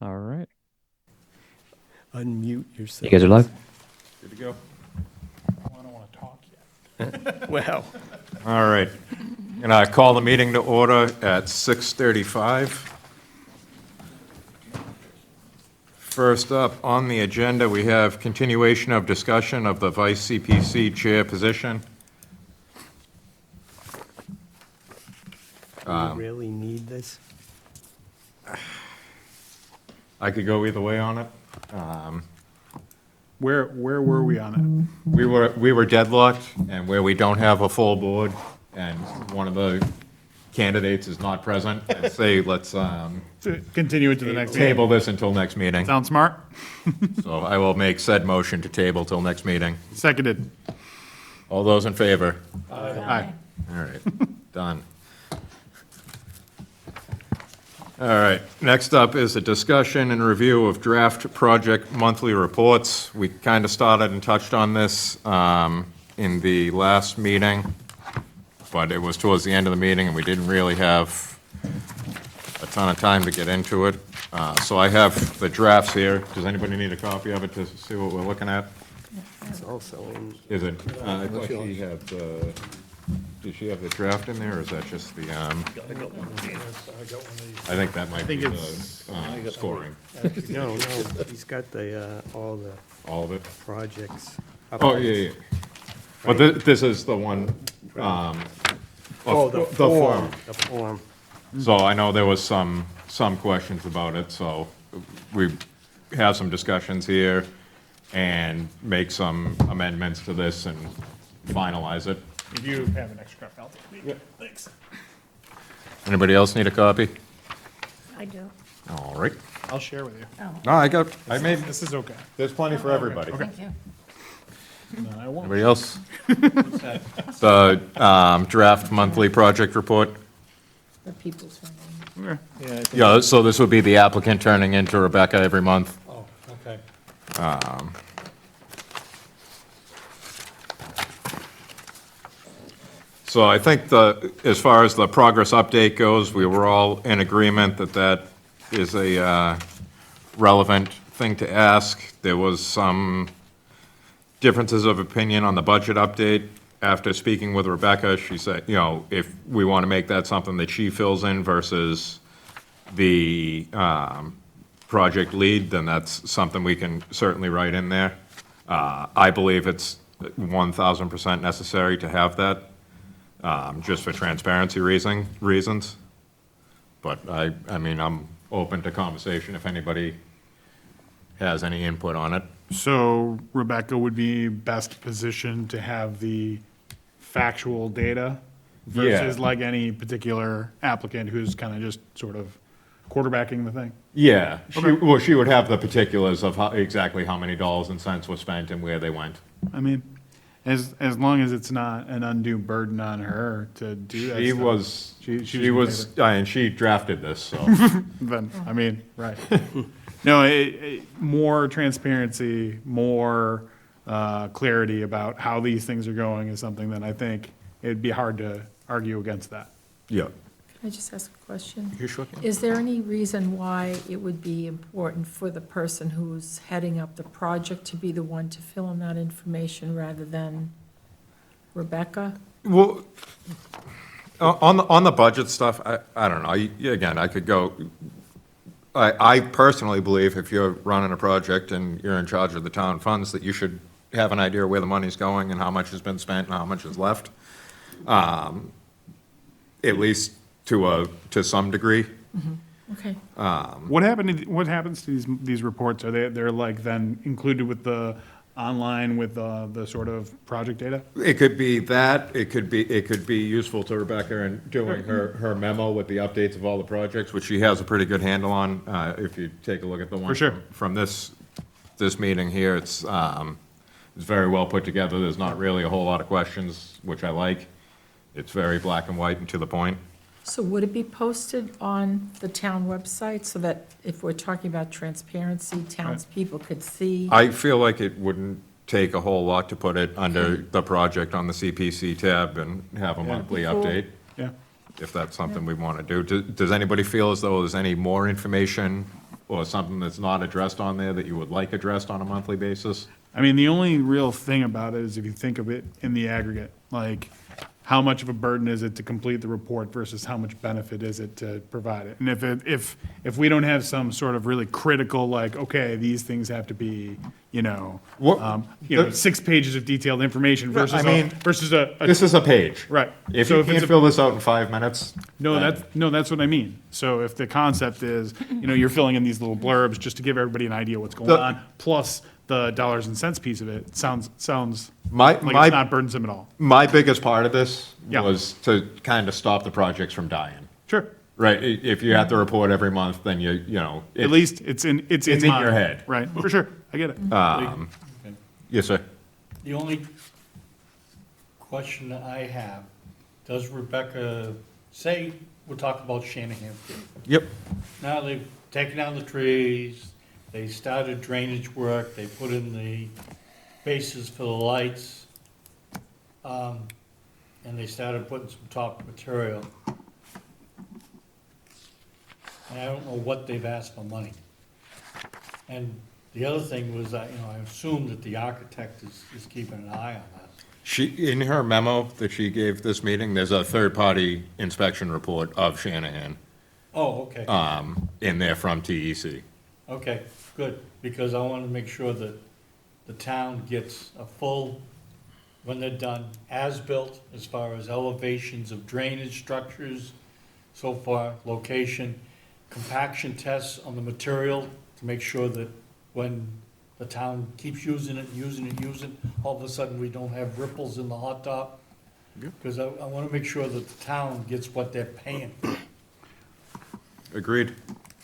All right. Unmute yourself. You guys are live? Good to go. I don't want to talk yet. Well, All right. And I call the meeting to order at 6:35. First up on the agenda, we have continuation of discussion of the Vice CPC Chair position. do you really need this? I could go either way on it. Where were we on We were deadlocked, and where we don't have a full board, and one of the candidates is not present, I'd say let's it? To continue it to the next meeting. table this until next meeting. Sound smart? So I will make said motion to table till next meeting. Seconded. All those in favor? Aye. All right, done. All right, next up is a discussion and review of draft project monthly reports. We kind of started and touched on this in the last meeting, but it was towards the end of the meeting, and we didn't really have a ton of time to get into it. So I have the drafts here. Does anybody need a copy of it to see what we're looking at? It's also in, Is it, I thought she had the, did she have the draft in there, or is that just the, I think that might be think the scoring, no, he's got the, all the all of it. projects. Oh, yeah. But this is the one, Oh, the form, form. the form. So I know there was some questions about it, so we have some discussions here and make some amendments to this and finalize it. If you have an extra copy, I'll take it. Thanks. Anybody else need a copy? I do. All right. I'll share with you. No, I made, This is okay. there's plenty for everybody. Thank you. No, I won't. Anybody else? The draft monthly project report? The people's running. Okay. Yeah, so this would be the applicant turning into Rebecca every month. Oh, okay. So I think as far as the progress update goes, we were all in agreement that that is a relevant thing to ask. There was some differences of opinion on the budget update. After speaking with Rebecca, she said, if we want to make that something that she fills in versus the project lead, then that's something we can certainly write in there. I believe it's 1,000% necessary to have that, just for transparency reasons. But I mean, I'm open to conversation if anybody has any input on it. So Rebecca would be best positioned to have the factual data versus Yeah. like any particular applicant who's kind of just sort of quarterbacking the thing. Yeah, she would have the particulars of exactly how many dollars and cents were spent and where they went. I mean, as long as it's not an undue burden on her to do that She stuff. was, She she was was, and she drafted this, so. Then, I mean, right. No, more transparency, more clarity about how these things are going is something that I think it'd be hard to argue against that. Yeah. Can I just ask a question? You sure can. Is there any reason why it would be important for the person who's heading up the project to be the one to fill in that information rather than Rebecca? Well, on the budget stuff, I don't know, again, I could go, I personally believe if you're running a project and you're in charge of the town funds, that you should have an idea where the money's going and how much has been spent and how much is left. At least to some degree. Okay. What happens to these reports? They're like then included with the online with the sort of project data? It could be that, it could be useful to Rebecca in doing her memo with the updates of all the projects, which she has a pretty good handle on. If you take a look at the one For sure. from this meeting here, it's very well put together. There's not really a whole lot of questions, which I like. It's very black and white and to the point. So would it be posted on the town website so that if we're talking about transparency, townspeople could see? I feel like it wouldn't take a whole lot to put it under the project on the CPC tab and have a monthly Cool. update, Yeah. if that's something we want to do. Does anybody feel as though there's any more information or something that's not addressed on there that you would like addressed on a monthly basis? I mean, the only real thing about it is if you think of it in the aggregate, like, how much of a burden is it to complete the report versus how much benefit is it to provide it? And if we don't have some sort of really critical, like, okay, these things have to be, What- 6 pages of detailed information versus, I mean, versus a, This is a page. right. If So you it's can't a- fill this out in 5 minutes. No, then- that's what I mean. So if the concept is, you're filling in these little blurbs just to give everybody an idea what's going The- on, plus the dollars and cents piece of it, sounds My, like my it's not burdensome at all. My biggest part of this Yeah. was to kind of stop the projects from dying. Sure. Right, if you have to report every month, then At least it's in in mind. your head. Right, for sure. I get it. Yes, sir. The only question that I have, does Rebecca, say, we're talking about Shanahan Field. Yep. Now they've taken down the trees, they started drainage work, they put in the bases for the lights, and they started putting some top material. And I don't know what they've asked for money. And the other thing was, I assume that the architect is keeping an eye on that. In her memo that she gave this meeting, there's a third-party inspection report of Shanahan, Oh, okay. in there from E TEC. Okay, good, because I want to make sure that the town gets a full, when they're done, as-built, as far as elevations of drainage structures, so far, location, compaction tests on the material, to make sure that when the town keeps using it, all of a sudden we don't have ripples in the hot top. Because I want to make sure that the town gets what they're paying. Agreed.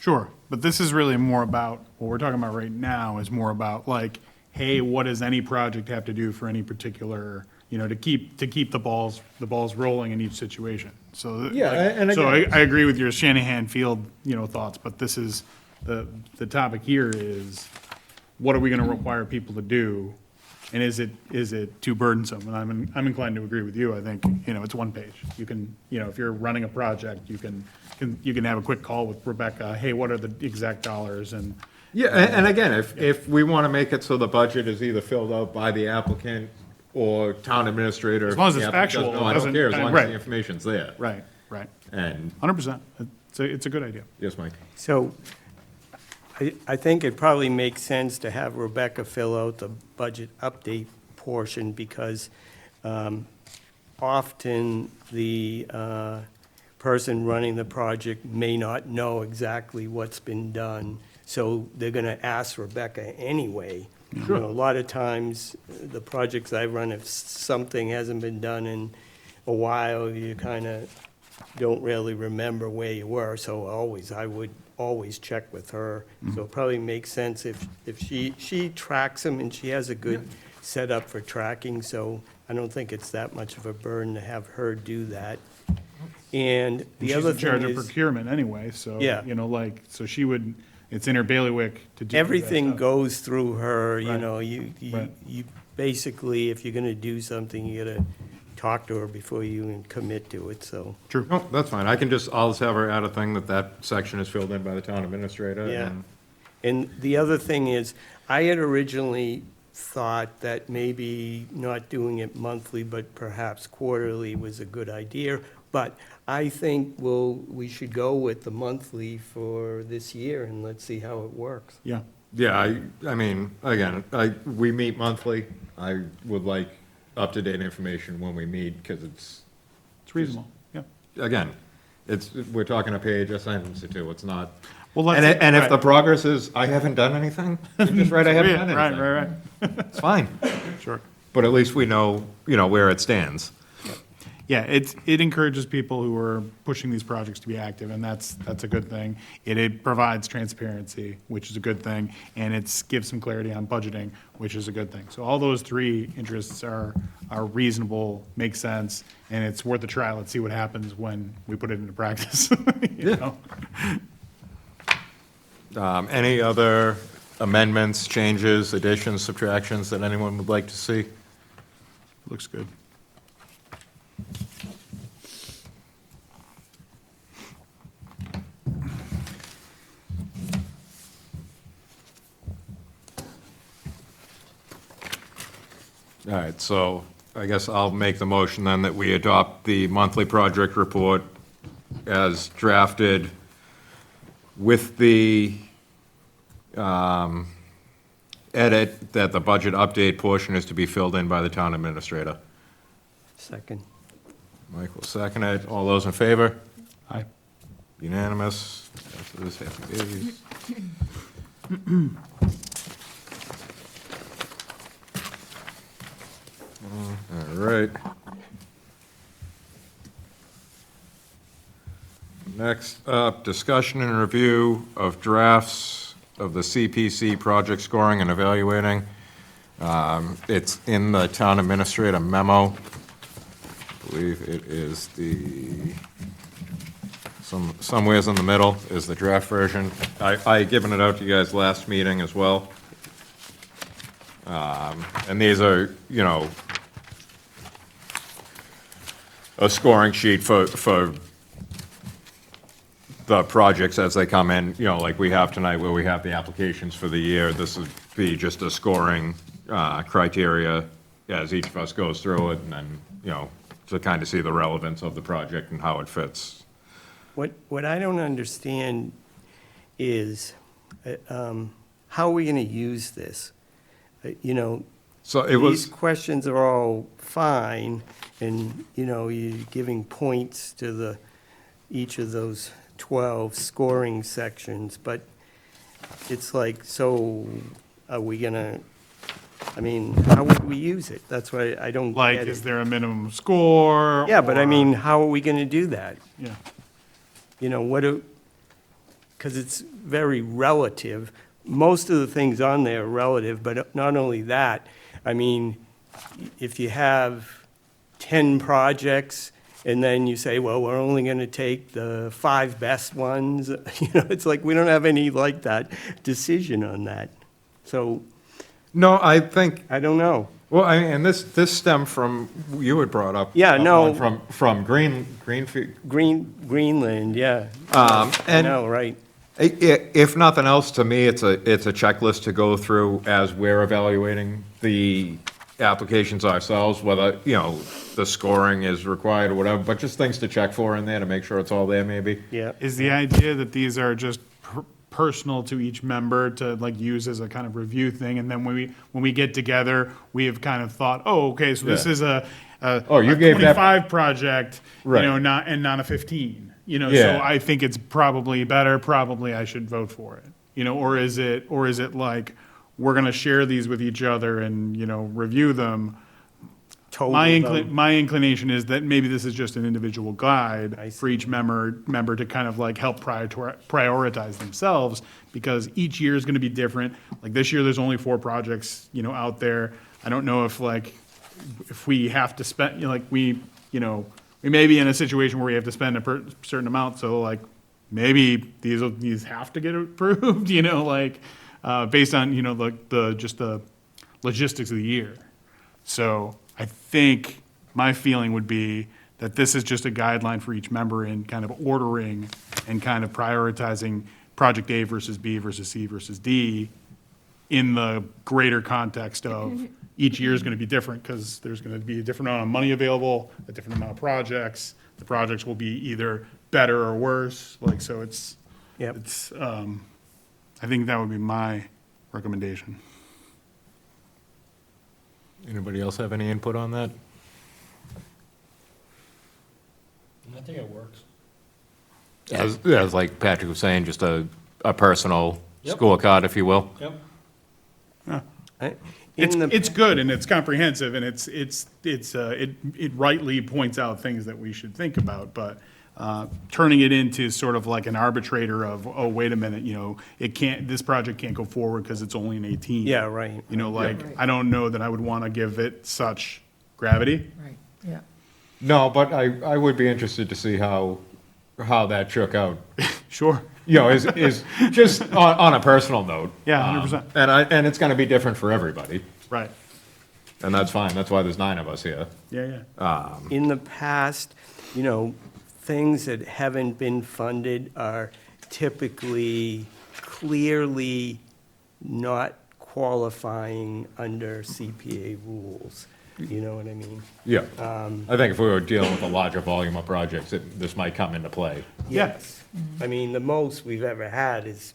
Sure, but this is really more about, what we're talking about right now is more about like, hey, what does any project have to do for any particular, to keep the balls rolling in each situation. So, Yeah, and so again- I agree with your Shanahan Field, thoughts, but this is, the topic here is, what are we gonna require people to do? And is it too burdensome? And I'm inclined to agree with you. I think, it's one page. You can, if you're running a project, you can have a quick call with Rebecca, hey, what are the exact dollars? And, Yeah, and again, if we want to make it so the budget is either filled out by the applicant or town administrator. As long as it's the applicant factual, doesn't know, I it don't doesn't- care, as long as right. the information's there. right. And, 100%. It's a good idea. yes, Mike? So I think it probably makes sense to have Rebecca fill out the budget update portion because often the person running the project may not know exactly what's been done. So they're going to ask Rebecca anyway. A lot of times, the projects I run, if something hasn't been done in a while, you kind of don't really remember where you were. So I would always check with her. So it probably makes sense if she tracks them and she has a good setup for tracking. So I don't think it's that much of a burden to have her do that. And the She's other in charge thing of is, procurement anyway, so, Yeah. so she would, it's in her bailiwick to do that everything stuff. goes through her, Right. you Right. basically, if you're gonna do something, you gotta talk to her before you even commit to it, so. True. No, that's fine. I'll just have her add a thing that section is filled in by the town administrator. Yeah. and- And the other thing is, I had originally thought that maybe not doing it monthly, but perhaps quarterly was a good idea. But I think we should go with the monthly for this year and let's see how it works. Yeah, Yeah, I mean, again, we meet monthly. I would like up-to-date information when we meet, because it's reasonable, yeah. again, we're talking a page, a sentence or two, it's not. Well, let's- And if the right. progress is, I haven't done anything, then just write, I haven't done Right, anything. right, It's fine, right, sure. but at least we know, where it stands. Yeah, it encourages people who are pushing these projects to be active, and that's a good thing. It provides transparency, which is a good thing, and it gives some clarity on budgeting, which is a good thing. So all those three interests are reasonable, make sense, and it's worth a try. Let's see what happens when we put it into practice. you know? Any other amendments, changes, additions, subtractions that anyone would like to see? Looks good. All right, so I guess I'll make the motion then that we adopt the monthly project report as drafted with the edit that the budget update portion is to be filled in by the town administrator. Second. Mike will second it. All those in favor? Aye. Unanimous. Passes. Happy days. All right. Next up, discussion and review of drafts of the CPC project scoring and evaluating. It's in the town administrator memo. I believe it is somewheres in the middle is the draft version. I given it out to you guys last meeting as well. And these are, a scoring sheet for the projects as they come in, like we have tonight where we have the applications for the year. This would be just a scoring criteria as each of us goes through it, and then, to kind of see the relevance of the project and how it fits. What I don't understand is, how are we going to use this? So it These was, questions are all fine, and, you're giving points to each of those 12 scoring sections, but it's like, so are we gonna, how would we use it? That's why I don't Like, get is it. there a minimum score? Yeah, but or- how are we gonna do that? Yeah. Because it's very relative. Most of the things on there are relative, but not only that, if you have 10 projects, and then you say, well, we're only going to take the 5 best ones, it's like, we don't have any like that decision on that. So, no, I think, I don't know. well, and this stemmed from, you had brought up. Yeah, no. one From Greenfield. Greenland, yeah. I And know, right. if nothing else, to me, it's a checklist to go through as we're evaluating the applications ourselves, whether, the scoring is required or whatever, but just things to check for in there to make sure it's all there, maybe. Yeah. Is the idea that these are just personal to each member to like use as a kind of review thing, and then when we get together, we have kind of thought, oh, okay, so this Yeah. is a you gave that- 25 project, Right. not a 15. So Yeah. I think it's probably better. Probably I should vote for it. Or is it like we're gonna share these with each other and review them? Total My inclination is that maybe this is just an individual guide I see. for each member to kind of like help prioritize themselves, because each year is going to be different. Like this year, there's only 4 projects, out there. I don't know if we have to spend, we may be in a situation where we have to spend a certain amount. So like maybe these have to get approved, based on, the logistics of the year. So I think my feeling would be that this is just a guideline for each member in kind of ordering and kind of prioritizing project A versus B versus C versus D in the greater context of each year is going to be different because there's going to be a different amount of money available, a different amount of projects. The projects will be either better or worse. So Yep. I think that would be my recommendation. Anybody else have any input on that? I think it works. As like Patrick was saying, just a personal Yep. scorecard, if you will. Yep. It's good and it's comprehensive and it rightly points out things that we should think about, but turning it into sort of like an arbitrator of, oh, wait a minute, this project can't go forward because it's only an 18. Yeah, right. Right. I don't know that I would want to give it such gravity. Right, yeah. No, but I would be interested to see how that shook out. Sure. Is just on a personal note. Yeah, 100%. And it's gonna be different for everybody, Right. and that's fine. That's why there's 9 of us here. Yeah. In the past, things that haven't been funded are typically clearly not qualifying under CPA rules. You know what I mean? Yeah. I think if we were dealing with a larger volume of projects, this might come into play. Yeah. Yes. I mean, the most we've ever had is,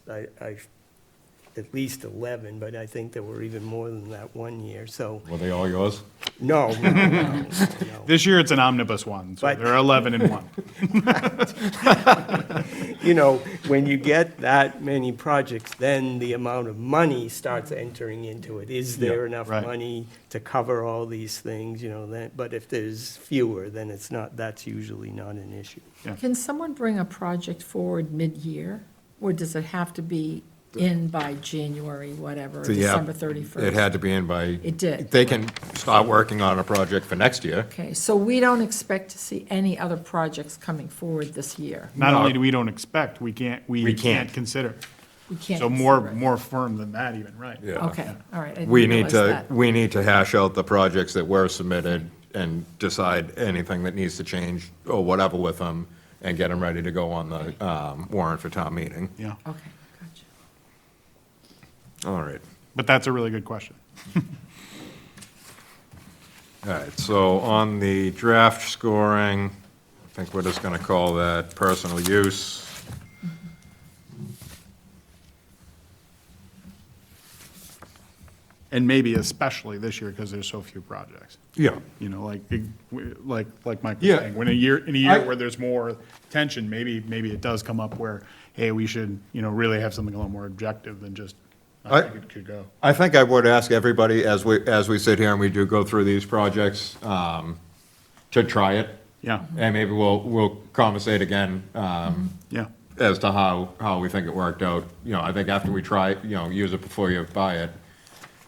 at least 11, but I think there were even more than that one year, so, Were they all yours? no, no, no, no. This year it's an omnibus one, so But- there are 11 in one. You know, when you get that many projects, then the amount of money starts entering into it. Is there Yeah, enough right. money to cover all these things, you know, then, but if there's fewer, then it's not, that's usually not an issue. Can someone bring a project forward mid-year? Or does it have to be in by January, whatever, So, yeah, December 31st? It had to be in by. It did. They can start working on a project for next year. Okay, so we don't expect to see any other projects coming forward this year? Not No. only do we don't expect, we We can't can't. consider. We can't. So consider it. more firm than that even, right? Yeah. Okay, all right. I didn't We need realize to, that. we need to hash out the projects that were submitted and decide anything that needs to change or whatever with them and get them ready to go on the warrant for town meeting. Yeah, Okay, gotcha. All right. but that's a really good question. All right, so on the draft scoring, I think we're just gonna call that personal use. And maybe especially this year because there's so few projects. Yeah. You know, like Mike was Yeah. saying, in a year I- where there's more tension, maybe it does come up where, hey, we should, really have something a little more objective than just, I I- think it could go. I think I would ask everybody, as we sit here and we do go through these projects, to try it. Yeah, And maybe we'll conversate again, yeah, as to how we think it worked out. You know, I think after we try, use it before you buy it.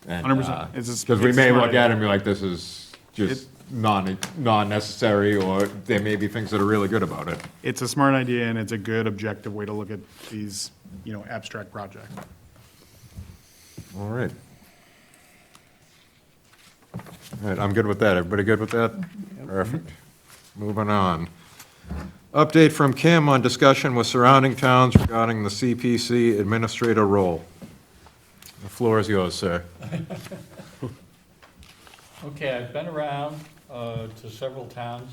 100%. It's a- Because we it's a may smart look at it idea. and be like, this is just non-necessary, or there may be things that are really good about it. it's a smart idea and it's a good objective way to look at these, abstract projects. All right. All right, I'm good with that. Everybody good with that? Perfect. Moving on. Update from Kim on discussion with surrounding towns regarding the CPC administrator role. The floor is yours, sir. Okay, I've been around to several towns.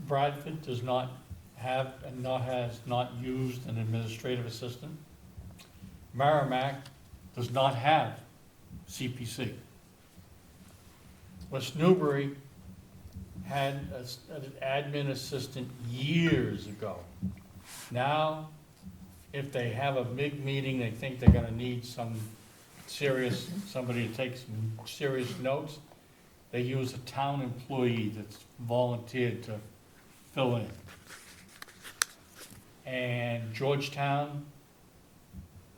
Bradford does not have and has not used an administrative assistant. Merrimack does not have CPC. West Newbury had an admin assistant years ago. Now, if they have a big meeting, they think they're gonna need somebody to take some serious notes, they use a town employee that's volunteered to fill in. And Georgetown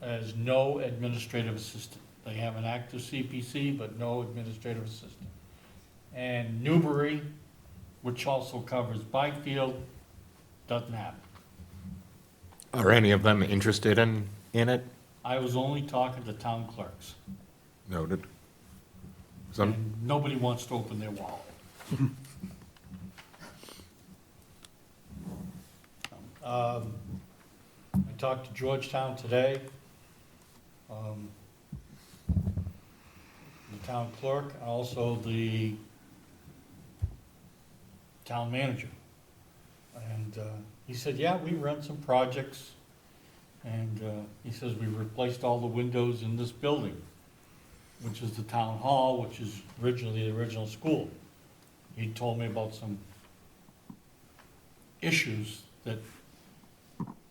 has no administrative assistant. They have an active CPC, but no administrative assistant. And Newbury, which also covers Byfield, doesn't have it. Are any of them interested in it? I was only talking to town clerks, Noted. Some, and nobody wants to open their wallet. I talked to Georgetown today. The town clerk, and also the town manager. And he said, yeah, we run some projects. And he says, we replaced all the windows in this building, which is the town hall, which is originally the original school. He told me about some issues that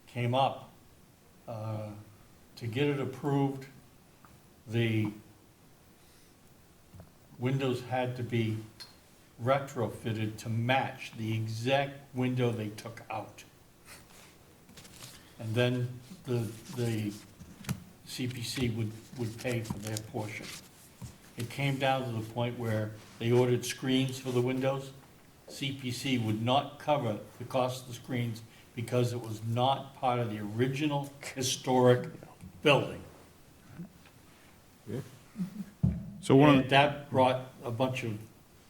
came up. To get it approved, the windows had to be retrofitted to match the exact window they took out. And then the CPC would pay for their portion. It came down to the point where they ordered screens for the windows. CPC would not cover the cost of the screens because it was not part of the original historic building. So one of And that brought a bunch of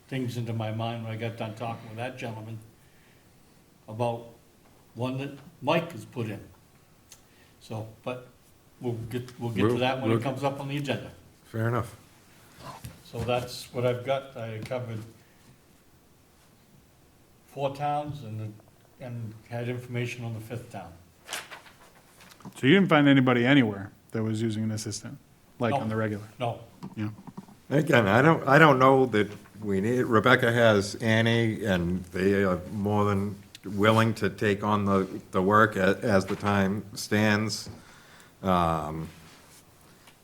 things into my mind when I got done talking with that gentleman about one that Mike has put in. So, but we'll get to that when it comes up on the agenda. fair enough. So that's what I've got. I covered 4 towns and had information on the 5th town. So you didn't find anybody anywhere that was using an assistant, like on No. the regular? No, Yeah. Again, I don't know that we need, Rebecca has Annie, and they are more than willing to take on the work as the time stands.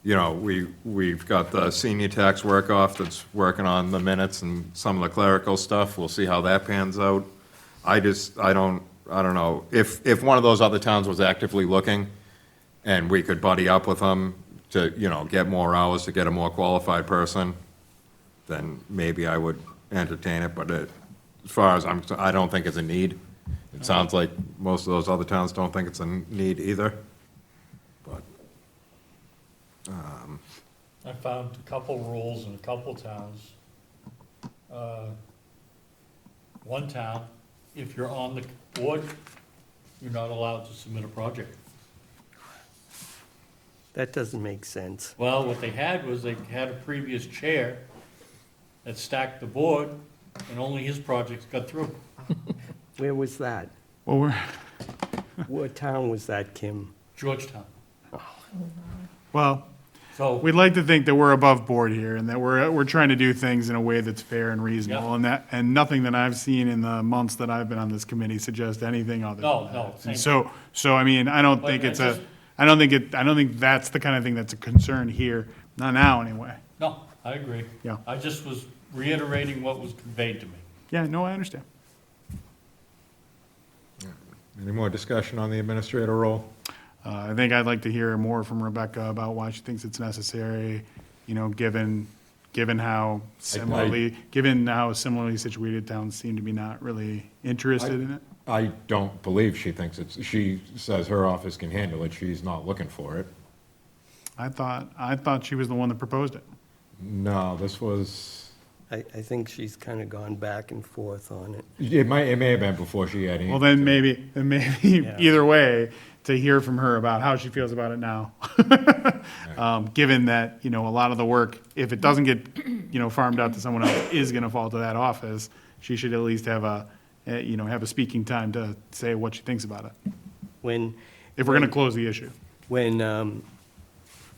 You know, we've got the senior tax work-off that's working on the minutes and some of the clerical stuff. We'll see how that pans out. I don't know. If one of those other towns was actively looking, and we could buddy up with them to, you know, get more hours to get a more qualified person, then maybe I would entertain it, but as far as I don't think it's a need. It sounds like most of those other towns don't think it's a need either, but, I found a couple rules in a couple towns. One town, if you're on the board, you're not allowed to submit a project. That doesn't make sense. Well, what they had was they had a previous chair that stacked the board, and only his projects got through. Where was that? Well, What town was that, Kim? Georgetown. well, So, we'd like to think that we're above board here and that we're trying to do things in a way that's fair and reasonable. Yeah. And nothing that I've seen in the months that I've been on this committee suggests anything other than no, that. no, same. And so I mean, I don't But think it's I a, just- I don't think that's the kind of thing that's a concern here, not now anyway. No, I agree. Yeah. I just was reiterating what was conveyed to me. Yeah, no, I understand. any more discussion on the administrator role? I think I'd like to hear more from Rebecca about why she thinks it's necessary, you know, given how similarly situated towns seem to be not really interested in it. I don't believe she thinks she says her office can handle it, she's not looking for it. I thought she was the one that proposed it. No, this was, I think she's kind of gone back and forth on it. it may have been before she had any. Well, then maybe Yeah. either way, to hear from her about how she feels about it now. Given that, you know, a lot of the work, if it doesn't get, you know, farmed out to someone else, is gonna fall to that office, she should at least have a speaking time to say what she thinks about it, When, if we're gonna close the issue. when,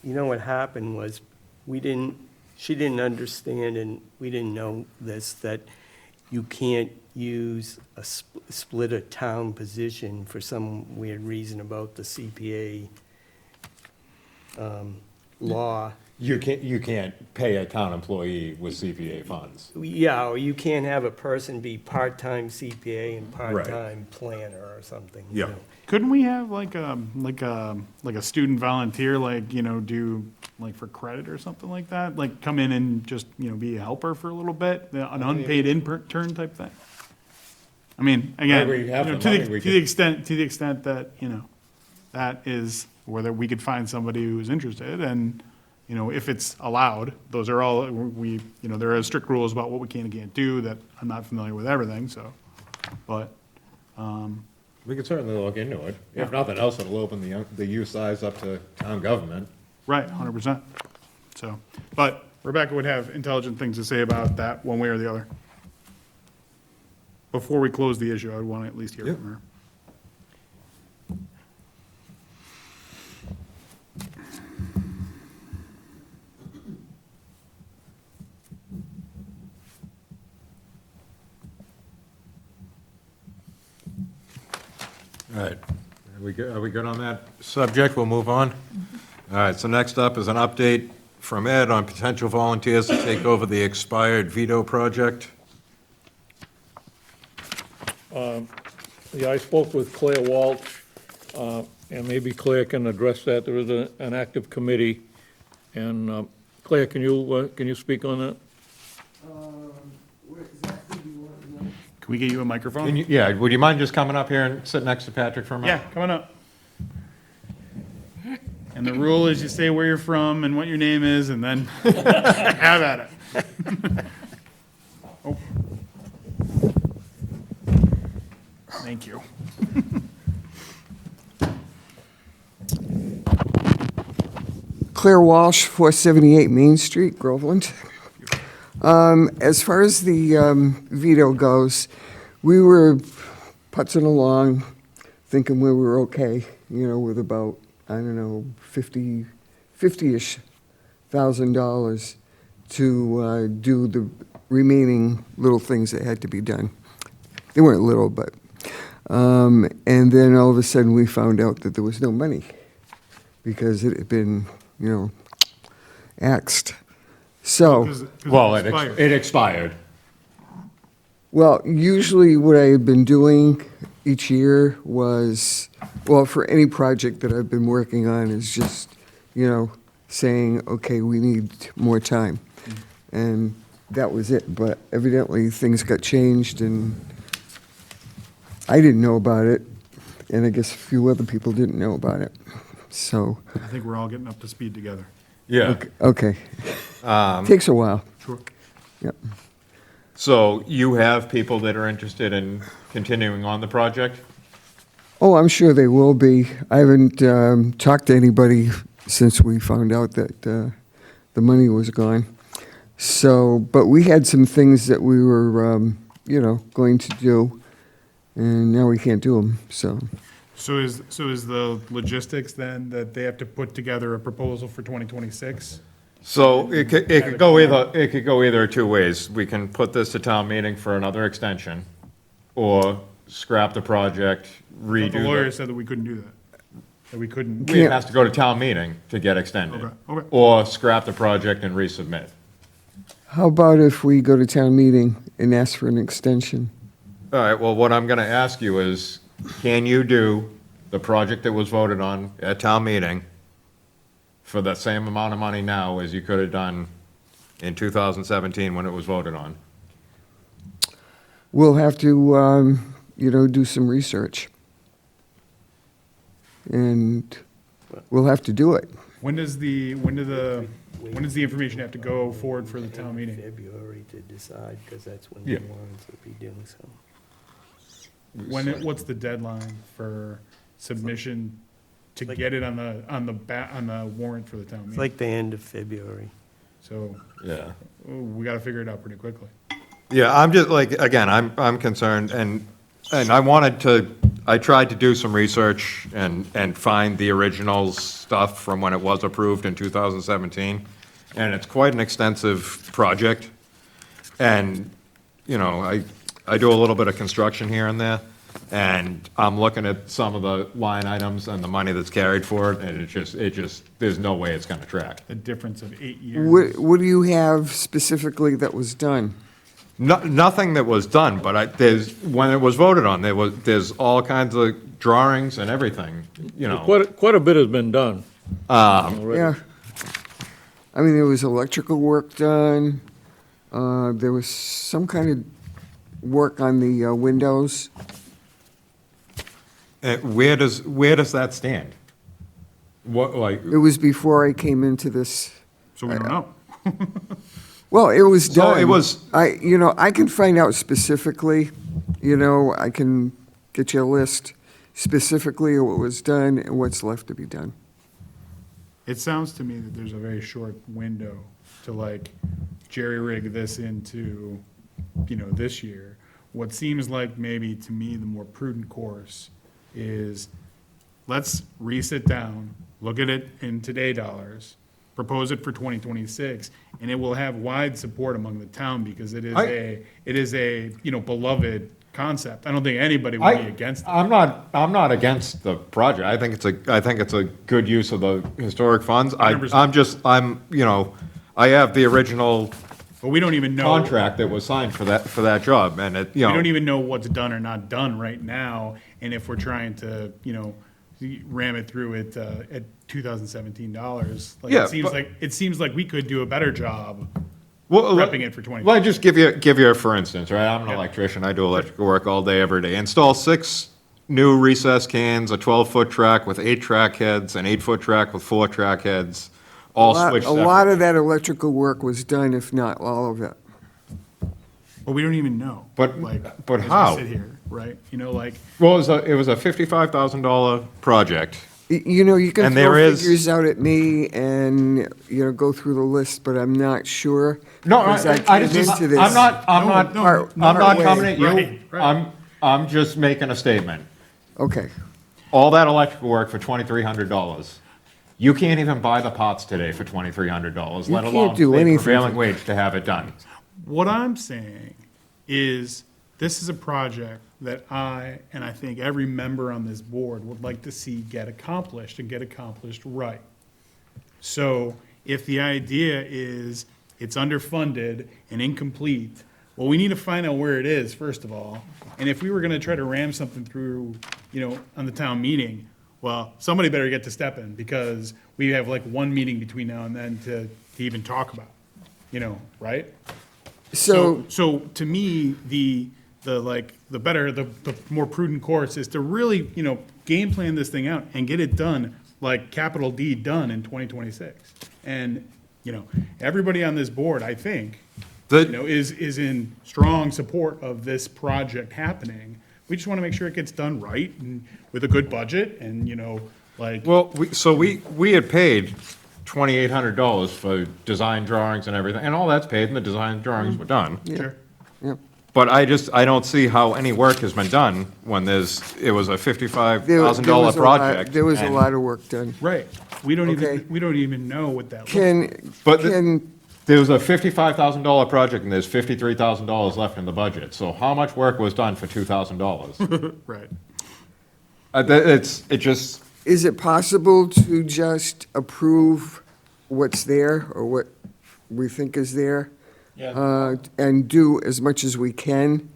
you know, what happened was, she didn't understand, and we didn't know this, that you can't use split a town position for some weird reason about the CPA law. You can't pay a town employee with CPA funds. Yeah, or you can't have a person be part-time CPA and part-time planner or something. you Yeah. know. Couldn't we have like a student volunteer, like, you know, do like for credit or something like that? Like come in and just, you know, be a helper for a little bit, an unpaid intern type thing? I mean, again, Where we have you know, the money, we to the extent that, you know, that is whether we could find somebody who's interested and, you know, if it's allowed, those are all, you know, there are strict rules about what we can and can't do that I'm not familiar with everything, so, but, We could certainly look into it. If nothing else, it'll open the youth size up to town government. right, 100%. So, but Rebecca would have intelligent things to say about that, one way or the other. Before we close the issue, I would want to at least hear Yep. from her. All right, are we good on that subject? We'll move on. All right, so next up is an update from Ed on potential volunteers to take over the expired Vito project. Yeah, I spoke with Claire Walsh, and maybe Claire can address that. There is an active committee. And Claire, can you speak on that? Can we get you a microphone? Yeah, would you mind just coming up here and sit next to Patrick for a minute? Yeah, come on up. And the rule is you say where you're from and what your name is, and then have at it. Oh. Thank you. Claire Walsh, 478 Main Street, Groveland. As far as the veto goes, we were putzing along, thinking we were okay, with about, I don't know, $50-ish thousand to do the remaining little things that had to be done. They weren't little, but, and then all of a sudden we found out that there was no money because it had been, axed. So. Well, it expired. Well, usually what I had been doing each year was, well, for any project that I've been working on is just, saying, okay, we need more time. And that was it. But evidently, things got changed, and I didn't know about it, and I guess a few other people didn't know about it. So, I think we're all getting up to speed together. Yeah. okay. Takes a while. Sure. Yep. So you have people that are interested in continuing on the project? Oh, I'm sure they will be. I haven't talked to anybody since we found out that the money was gone. So, but we had some things that we were, going to do, and now we can't do them, so. So is the logistics then that they have to put together a proposal for 2026? So it could go either two ways. We can put this to town meeting for another extension, or scrap the project, But redo the lawyer it. said that we couldn't do that. That we couldn't. It has to go to town meeting to get extended. Okay. Or scrap the project and resubmit. How about if we go to town meeting and ask for an extension? All right, well, what I'm gonna ask you is, can you do the project that was voted on at town meeting for the same amount of money now as you could have done in 2017 when it was voted on? We'll have to, do some research. And we'll have to do it. When does the information have to go forward for the town meeting? February to decide, because that's when Yeah. the warrants will be due, so. What's the deadline for submission to get it on the warrant for the town It's meeting? like the end of February. So, Yeah. we gotta figure it out pretty quickly. Yeah, I'm just like, again, I'm concerned, and I tried to do some research and find the original stuff from when it was approved in 2017, and it's quite an extensive project. And, I do a little bit of construction here and there, and I'm looking at some of the line items and the money that's carried for it, and it just, there's no way it's gonna track. A difference of 8 years. What do you have specifically that was done? Nothing that was done, but when it was voted on, there's all kinds of drawings and everything, Quite a bit has been done. already. Yeah. I mean, there was electrical work done. There was some kind of work on the windows. Where does that stand? What, like, It was before I came into this. So we don't know. Well, it was So done. it was- I can find out specifically, I can get you a list specifically of what was done and what's left to be done. It sounds to me that there's a very short window to jerry-rig this into, this year. What seems like maybe to me the more prudent course is let's re-sit down, look at it in today dollars, propose it for 2026, and it will have wide support among the town because it is a beloved concept. I don't think anybody would be against it. I'm not against the project. I think it's a good use of the historic funds. 100%. I have the original But we don't even know. contract that was signed for that job, and We don't even know what's done or not done right now, and if we're trying to, ram it through at $2017, Yeah, it seems like we could do a better job well, prepping it for 20. Well, I just give you a for instance, right? I'm an Yeah. electrician. I do electrical work all day, every day. Install 6 new recess cans, a 12-foot track with 8 track heads, an 8-foot track with 4 track heads, all switched A lot separate. of that electrical work was done, if not all of it. But we don't even know. But as we how? sit here, right? Well, it was a $55,000 project, You know, you can And throw there is- figures out at me and, you know, go through the list, but I'm not sure. No, because I came just, into this I'm not, part- I'm not part coming way. at you. Right, right. I'm just making a statement. Okay, All that electrical work for $2,300. You can't even buy the pots today for $2,300, You let can't alone do pay anything prevailing for- wage to have it done. What I'm saying is, this is a project that and I think every member on this board would like to see get accomplished and get accomplished right. So if the idea is it's underfunded and incomplete, well, we need to find out where it is, first of all. And if we were gonna try to ram something through, on the town meeting, well, somebody better get to step in, because we have like one meeting between now and then to even talk about, right? so, So to me, the more prudent course is to really, game plan this thing out and get it done, like capital D done in 2026. And, everybody on this board, I think, is in strong support of this project happening. We just want to make sure it gets done right and with a good budget and, like. Well, we had paid $2,800 for design drawings and everything, and all that's paid, and the design drawings were done. Sure. yeah. But I don't see how any work has been done when it was a There $55,000 was a lot- project. There was a and- lot of work done. Right. We don't Okay. even know what that looks like. But Can, there was a $55,000 project, and there's $53,000 left in the budget. So how much work was done for $2,000? Right. It just, is it possible to just approve what's there or what we think is there? Yeah. And do as much as we can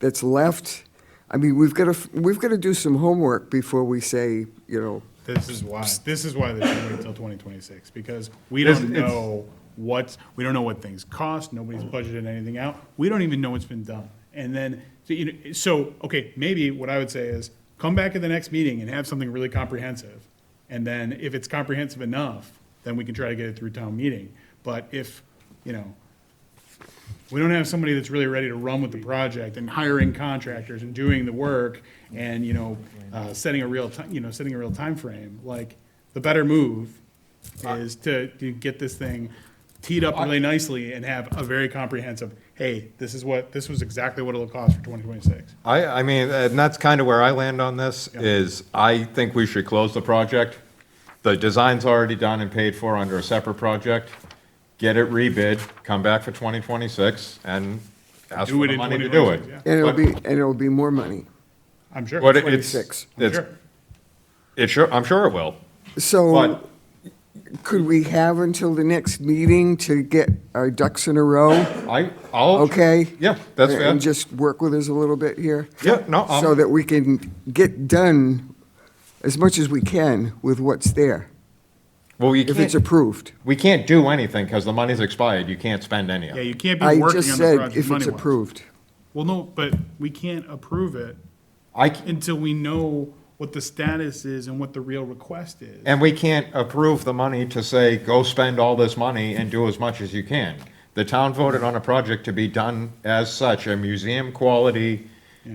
that's left? I mean, we've got to do some homework before we say, This is why they should wait till 2026, because we It's- don't know we don't know what things cost, nobody's budgeted anything out, we don't even know what's been done. And then, okay, maybe what I would say is, come back at the next meeting and have something really comprehensive. And then if it's comprehensive enough, then we can try to get it through town meeting. But if, we don't have somebody that's really ready to run with the project and hiring contractors and doing the work and, setting a real timeframe, like, the better move is to get this thing teed up really nicely and have a very comprehensive, hey, this was exactly what it'll cost for 2026. I mean, and that's kind of where I land on this, is I think we should close the project. The design's already done and paid for under a separate project. Get it rebid, come back for 2026, and ask Do for it the in money to do it. 2026, and it'll be more money. I'm sure. But it's, 26. I'm sure it will. So But could we have until the next meeting to get our ducks in a row? I'll. Okay? Yeah, that's fair. And just work with us a little bit here? Yeah, no, So that we can get done as much as we can with what's there, well, if it's approved. we can't do anything because the money's expired. You can't spend any of Yeah, it. you can't be I working just on the said project if it's money-wise. approved. Well, no, but we can't approve it I, until we know what the status is and what the real request is. and we can't approve the money to say, go spend all this money and do as much as you can. The town voted on a project to be done as such, a museum-quality Yeah.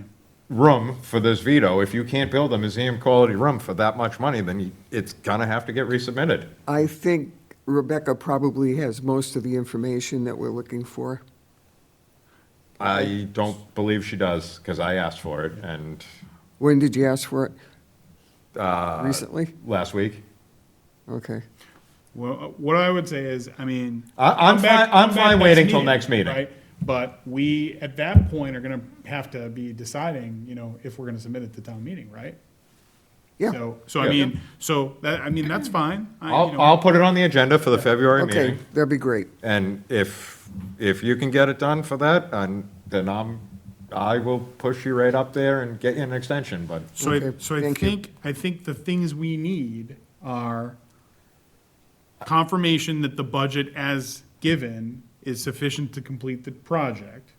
room for this veto. If you can't build a museum-quality room for that much money, then it's gonna have to get resubmitted. I think Rebecca probably has most of the information that we're looking for. I don't believe she does, because I asked for it, and When did you ask for it? Recently? last week. Okay. Well, what I would say is, I mean. I'm come back- fine- I'm come back fine next waiting till next meeting. Right? But we, at that point, are gonna have to be deciding, if we're gonna submit it to town meeting, right? Yeah. So I mean, that's fine. I'll put it on the agenda for the February Okay, meeting, that'd be great. and if you can get it done for that, and then I will push you right up there and get you an extension, but So Okay, I thank you. think the things we need are confirmation that the budget as given is sufficient to complete the project,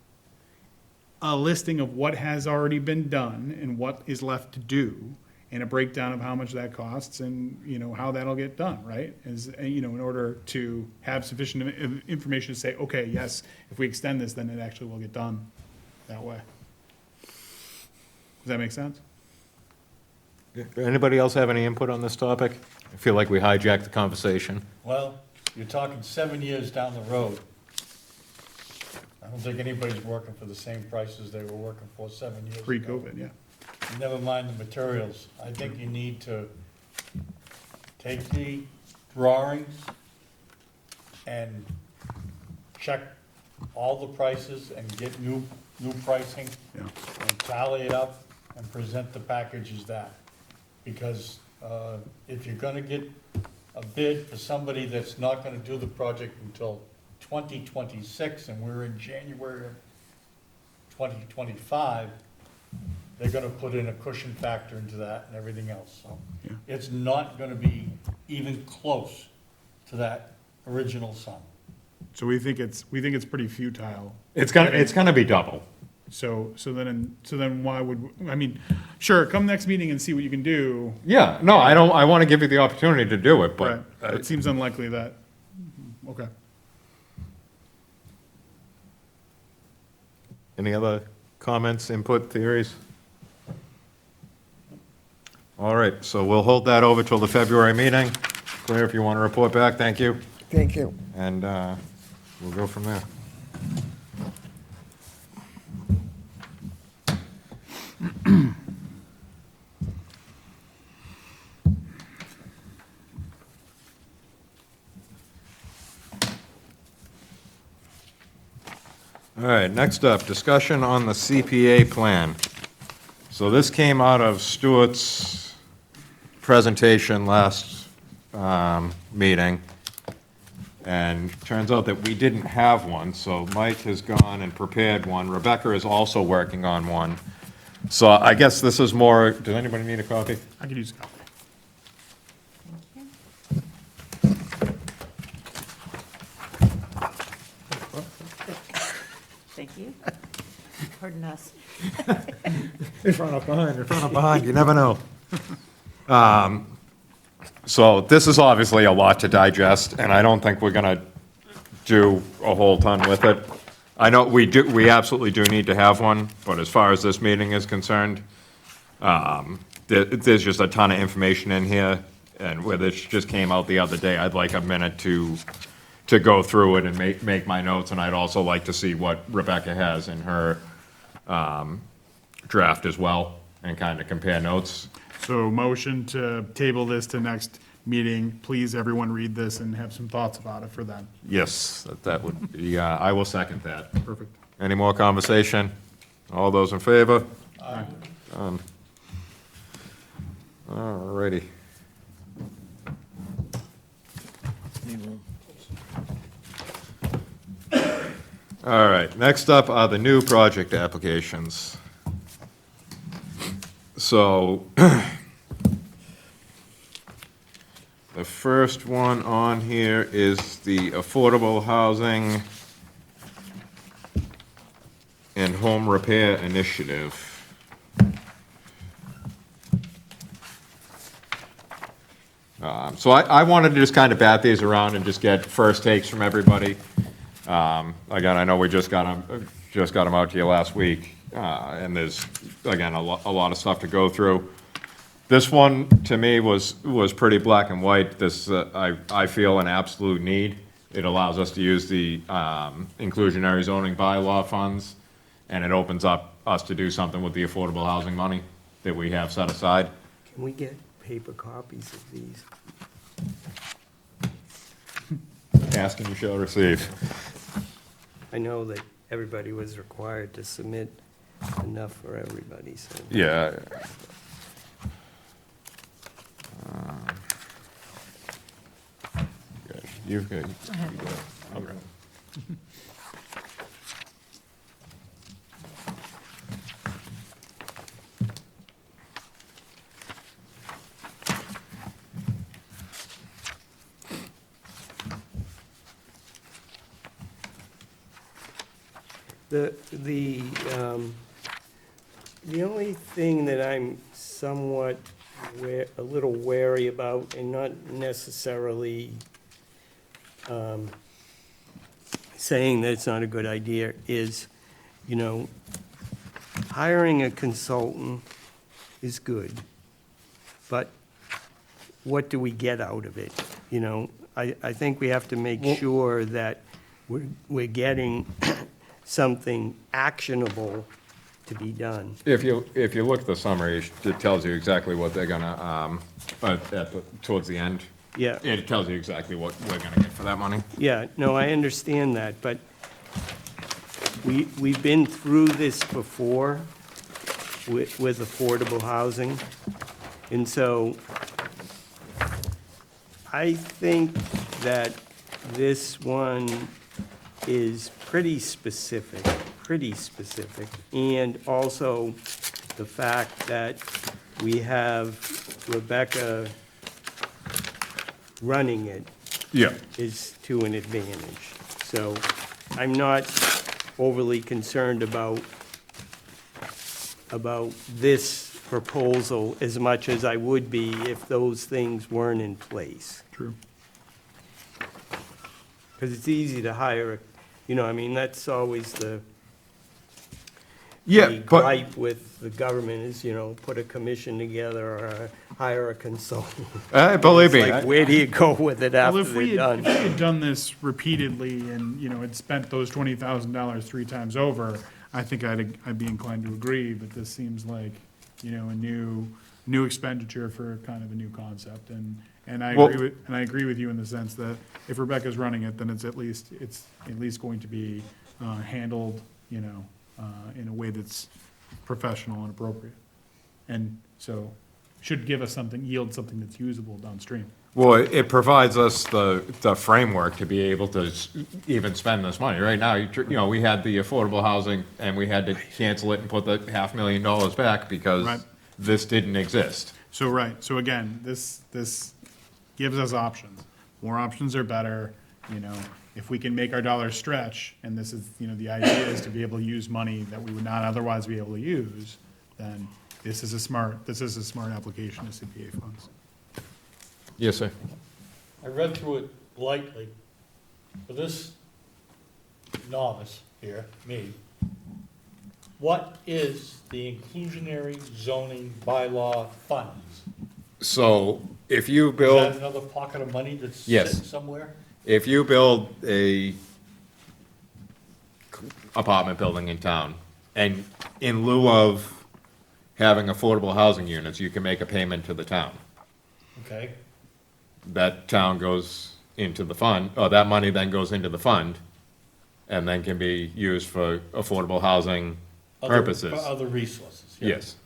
a listing of what has already been done and what is left to do, and a breakdown of how much that costs and, how that'll get done, right? In order to have sufficient information to say, okay, yes, if we extend this, then it actually will get done that way. Does that make sense? Anybody else have any input on this topic? I feel like we hijacked the conversation. Well, you're talking 7 years down the road. I don't think anybody's working for the same prices they were working for 7 years ago. Pre-COVID, yeah. Never mind the materials. I think you need to take the drawings and check all the prices and get new pricing Yeah. and tally it up and present the package as that. Because if you're gonna get a bid for somebody that's not gonna do the project until 2026, and we're in January of 2025, they're gonna put in a cushion factor into that and everything else, so. Yeah. It's not gonna be even close to that original sum. So we think it's pretty futile. It's gonna be double. So then why would, I mean, sure, come next meeting and see what you can do. Yeah, no, I want to give you the opportunity to do it, but But it seems unlikely that, okay. any other comments, input, theories? All right, so we'll hold that over till the February meeting. Claire, if you want to report back, thank you, Thank you. and we'll go from there. All right, next up, discussion on the CPA plan. So this came out of Stuart's presentation last meeting, and turns out that we didn't have one, so Mike has gone and prepared one. Rebecca is also working on one. So I guess this is more, does anybody need a copy? I could use a copy. Thank you. Pardon us. In front of behind, you never know. So this is obviously a lot to digest, and I don't think we're gonna do a whole ton with it. I know we absolutely do need to have one, but as far as this meeting is concerned, there's just a ton of information in here, and where this just came out the other day, I'd like a minute to go through it and make my notes, and I'd also like to see what Rebecca has in her draft as well, and kind of compare notes. So motion to table this to next meeting. Please, everyone read this and have some thoughts about it for then. Yes, that would be, I will second that. Perfect. Any more conversation? All those in favor? All righty. All right, next up are the new project applications. So, the first one on here is the Affordable Housing and Home Repair Initiative. So I wanted to just kind of bat these around and just get first takes from everybody. Again, I know we just got them out to you last week, and there's, again, a lot of stuff to go through. This one, to me, was pretty black and white. This, I feel, an absolute need. It allows us to use the inclusionary zoning bylaw funds, and it opens up us to do something with the affordable housing money that we have set aside. Can we get paper copies of these? Ask and you shall receive. I know that everybody was required to submit enough for everybody, so. Yeah. You've got. I have it. Okay. The only thing that I'm somewhat a little wary about, and not necessarily saying that it's not a good idea, is, you know, hiring a consultant is good, but what do we get out of it? You know, I think we have to make sure that we're getting something actionable to be done. If you look at the summary, it tells you exactly what they're gonna, towards the end, Yeah, it tells you exactly what we're gonna get for that money. yeah, no, I understand that, but we've been through this before with affordable housing. And so I think that this one is pretty specific. And also the fact that we have Rebecca running it Yeah. is to an advantage. So I'm not overly concerned about this proposal as much as I would be if those things weren't in place. True. Because it's easy to hire, you know, I mean, that's always the Yeah, the but, gripe with the government is, you know, put a commission together or hire a consultant. believe It's me, like, where do you go with it Well, after if we they're had, if done? we had done this repeatedly and, you know, had spent those $20,000 three times over, I think I'd be inclined to agree, but this seems like, you know, a new expenditure for kind of a new concept, and I Well- agree with you in the sense that if Rebecca's running it, then it's at least going to be, handled, you know, in a way that's professional and appropriate. And so, should give us yield something that's usable downstream. well, it provides us the framework to be able to even spend this money. Right now, you know, we had the affordable housing, and we had to cancel it and put the $500,000 back Right. because this didn't exist. So, right, so again, this gives us options. More options are better, you know, if we can make our dollars stretch, and this is, you know, the idea is to be able to use money that we would not otherwise be able to use, then this is a smart application of CPA funds. Yes, sir. I read through it lightly. For this novice here, me, what is the inclusionary zoning bylaw funds? So if you Is that build, another pocket of money that's Yes. sitting somewhere? if you build a apartment building in town, and in lieu of having affordable housing units, you can make a payment to the town. Okay, That town goes into the fund, or that money then goes into the fund, and then can be used for affordable housing purposes. For other resources, yeah. Yes.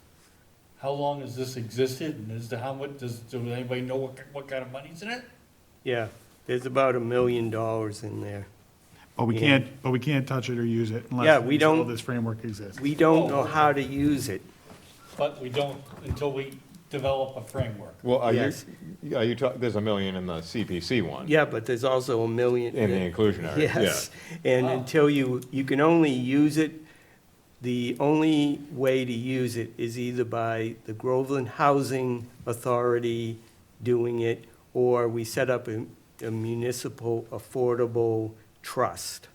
How long has this existed, and how much, does anybody know what kind of money's in it? Yeah, there's about $1 million in there. But we Yeah. can't touch it or use it Yeah, we until don't- this framework exists. We don't know how to use it. But we don't until we develop a framework. Well, Yes. are you talking, there's $1 million in the CPC one? Yeah, but there's also $1 million. In the inclusionary, yeah. Yes, and until you can only use it, the only way to use it is either by the Groveland Housing Authority doing it, or we set up a municipal affordable trust,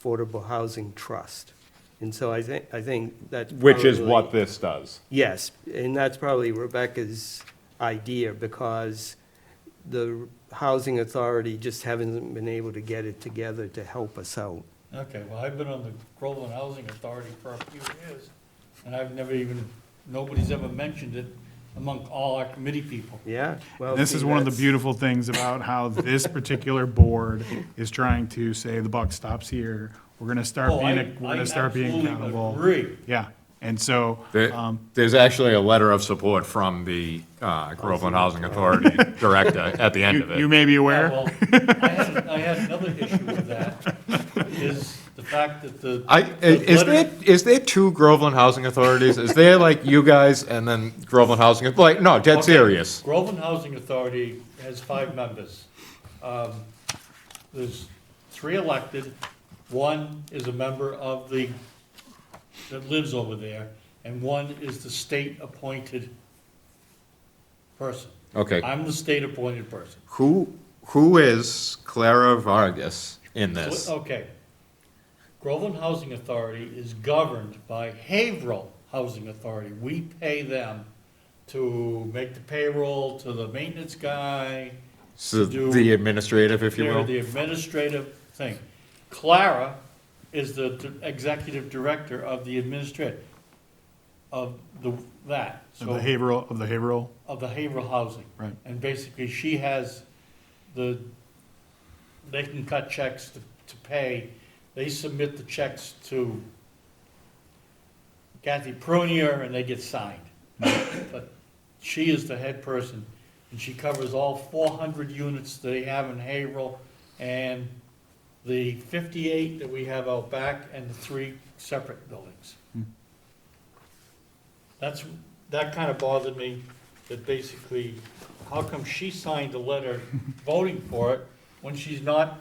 affordable housing trust. And so I think that's Which is probably- what this does. Yes, and that's probably Rebecca's idea, because the Housing Authority just haven't been able to get it together to help us out. Okay, well, I've been on the Groveland Housing Authority for a few years, and nobody's ever mentioned it among all our committee people. Yeah, well. This see, is one of the that's- beautiful things about how this particular board is trying to say the buck stops here. We're gonna start Oh, being, I we're gonna start being absolutely accountable. agree. Yeah, and so, There's actually a letter of support from the Groveland Housing Authority Director at the end of you it. may be Yeah, aware. well, I had another issue with that, is the fact that the. Is there two Groveland Housing Authorities? Is there like you guys and then Groveland Housing, like, no, dead Okay, serious. Groveland Housing Authority has 5 members. There's 3 elected, 1 is a member of that lives over there, and 1 is the state-appointed person. Okay, I'm the state-appointed person. who is Clara Vargas in this? Okay. Groveland Housing Authority is governed by Haverhill Housing Authority. We pay them to make the payroll, to the maintenance guy, So do- the administrative, if you they're will. the administrative thing. Clara is the executive director of the administrative, of that. Of So, the behavioral, of the behavioral housing. Right. And basically, she has they can cut checks to pay. They submit the checks to Kathy Prunier, and they get signed. But she is the head person, and she covers all 400 units that they have in Haverhill, and the 58 that we have out back, and the 3 separate buildings. That kind of bothered me, that basically, how come she signed a letter voting for it when she's not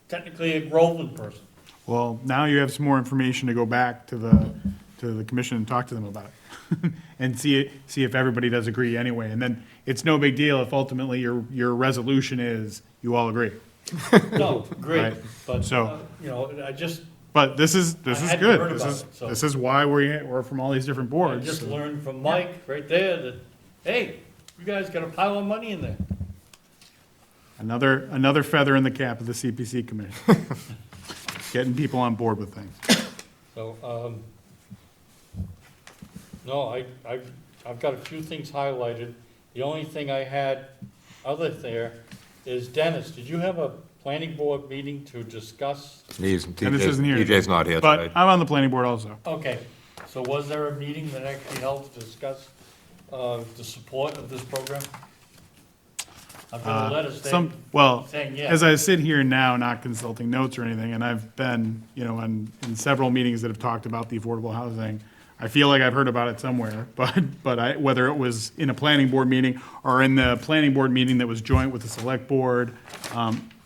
technically a Groveland person? well, now you have some more information to go back to the commission and talk to them about it. And see if everybody does agree anyway. And then it's no big deal if ultimately your resolution is you all agree. No, great, Right. but, So- I just, But this is I hadn't good. heard This about is, it, so- this is why we're from all these different I boards. just learned from Mike right there that, hey, you guys got a pile of money in there. Another feather in the cap of the CPC committee. Getting people on board with things. So, no, I've got a few things highlighted. The only thing I had other there is Dennis, did you have a planning board meeting to discuss? Dennis isn't here. TJ's not here But today. I'm on the planning board also. Okay, so was there a meeting that actually held to discuss, the support of this program? I've got a letter Well, saying yes. as I sit here now, not consulting notes or anything, and I've been, in several meetings that have talked about the affordable housing, I feel like I've heard about it somewhere, but whether it was in a planning board meeting or in the planning board meeting that was joint with the select board,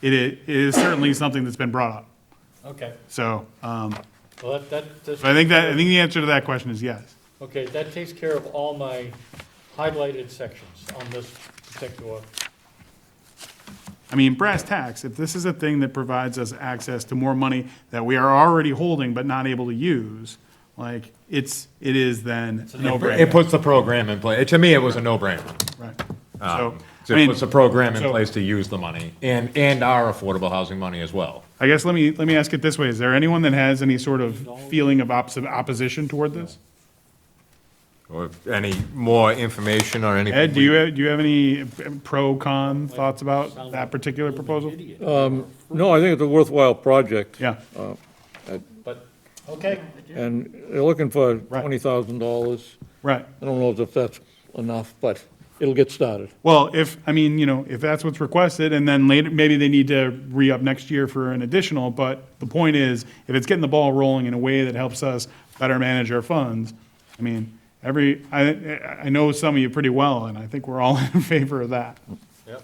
it is certainly something that's been brought up. Okay, So, well, that's. I think the answer to that question is yes. Okay, that takes care of all my highlighted sections on this particular. I mean, brass tacks, if this is a thing that provides us access to more money that we are already holding but not able to use, like, it is then a no It brainer. puts the program in place. To me, it was a no-brainer. Right. So So, I it mean, puts a program in so- place to use the money and our affordable housing money as well. I guess let me ask it this way. Is there anyone that has any sort of feeling of opposition toward this? Or any more information or anything? Ed, do you have any pro-con thoughts about that particular proposal? No, I think it's a worthwhile project. Yeah, But, okay, And they're looking for $20,000. right. I don't know if that's enough, but it'll get started. Well, if that's what's requested, and then later, maybe they need to re-up next year for an additional, but the point is, if it's getting the ball rolling in a way that helps us better manage our funds, I mean, I know some of you pretty well, and I think we're all in favor of that. yep.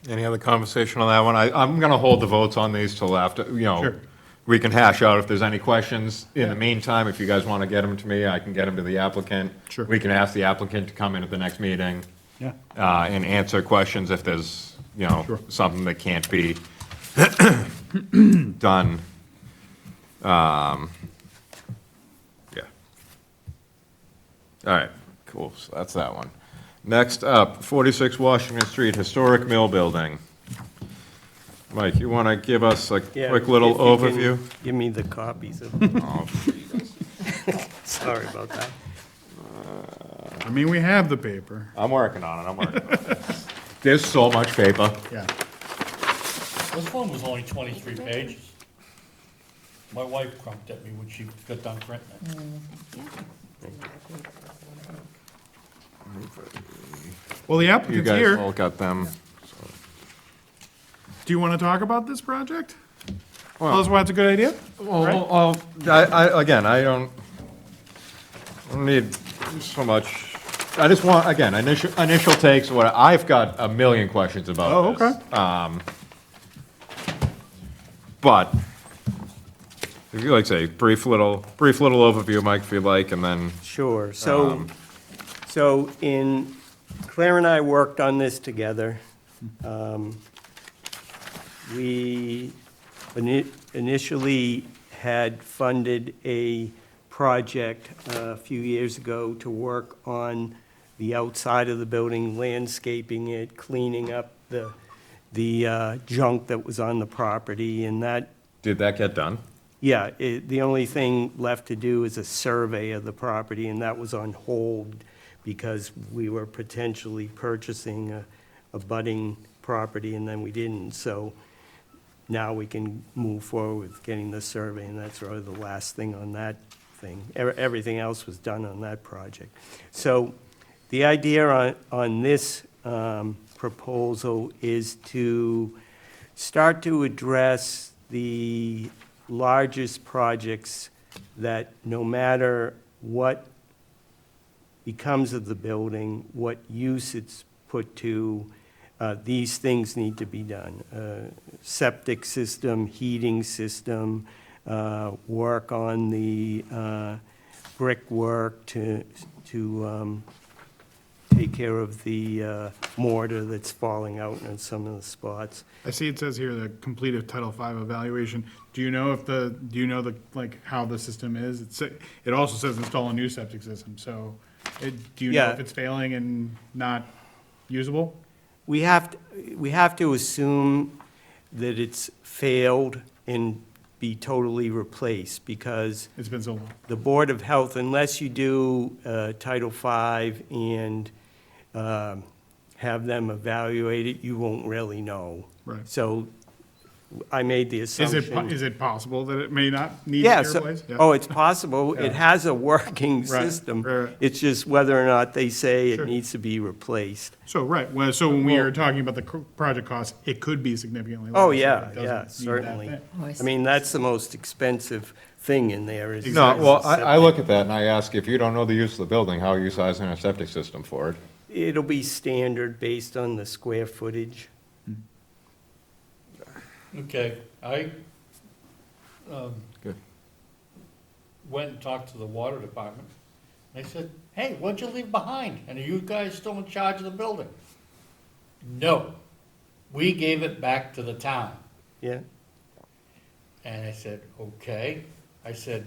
Any other conversation on that one? I'm going to hold the votes on these till after, Sure. we can hash out if there's any questions. In the meantime, if you guys want to get them to me, I can get them to the applicant. Sure. We can ask the applicant to come in at the next meeting Yeah, and answer questions if there's, Sure. something that can't be done. Yeah. All right, cool, so that's that one. Next up, 46 Washington Street, Historic Mill Building. Mike, you want to give us a Yeah, quick little if you can overview? Give me the copies of, Oh, sorry about that. I mean, we have the paper, I'm working on it. There's so much paper. yeah. This one was only 23 pages. My wife crunked at me when she got done printing it. Well, the You applicant's guys here. all got them. Do you want to talk about this project? Tell us why it's a good idea? Well, again, I don't need so much, I just want, again, initial takes, what, I've got a million questions about Oh, this. okay. But, if you like to say, brief little overview, Mike, if you like, and then, Sure, so Claire and I worked on this together. We initially had funded a project a few years ago to work on the outside of the building, landscaping it, cleaning up the junk that was on the property, and that, Did that get done? yeah, the only thing left to do is a survey of the property, and that was on hold because we were potentially purchasing a budding property, and then we didn't. So now we can move forward with getting the survey, and that's really the last thing on that thing. Everything else was done on that project. So the idea on this proposal is to start to address the largest projects that no matter what becomes of the building, what use it's put to, these things need to be done. Septic system, heating system, work on the brickwork to take care of the mortar that's falling out in some of the spots. I see it says here the completed Title V evaluation. Do you know like, how the system is? It also says install a new septic system, so do you know Yeah. if it's failing and not usable? We have to assume that it's failed and be totally replaced, because It's been so long. the Board of Health, unless you do Title V and have them evaluate it, you won't really know. Right. So I made the Is assumption. it possible that it may not need to Yeah, be so, replaced? Yeah. oh, it's possible. Yeah. It has a working Right, system. right. It's just whether or not they say Sure. it needs to be replaced. So, right, well, so when we Well- are talking about the project cost, it could be significantly less. Oh, if yeah, it doesn't yeah, need that certainly. thing. Oh, I I see. mean, that's the most expensive thing in there is. No, well, is I look at that and I ask, if you don't know the use of the building, how are you sizing a septic system for it? It'll be standard based on the square footage. Okay, I Good. went and talked to the water department. They said, hey, what'd you leave behind? And are you guys still in charge of the building? No, we gave it back to the town. Yeah, And I said, okay. I said,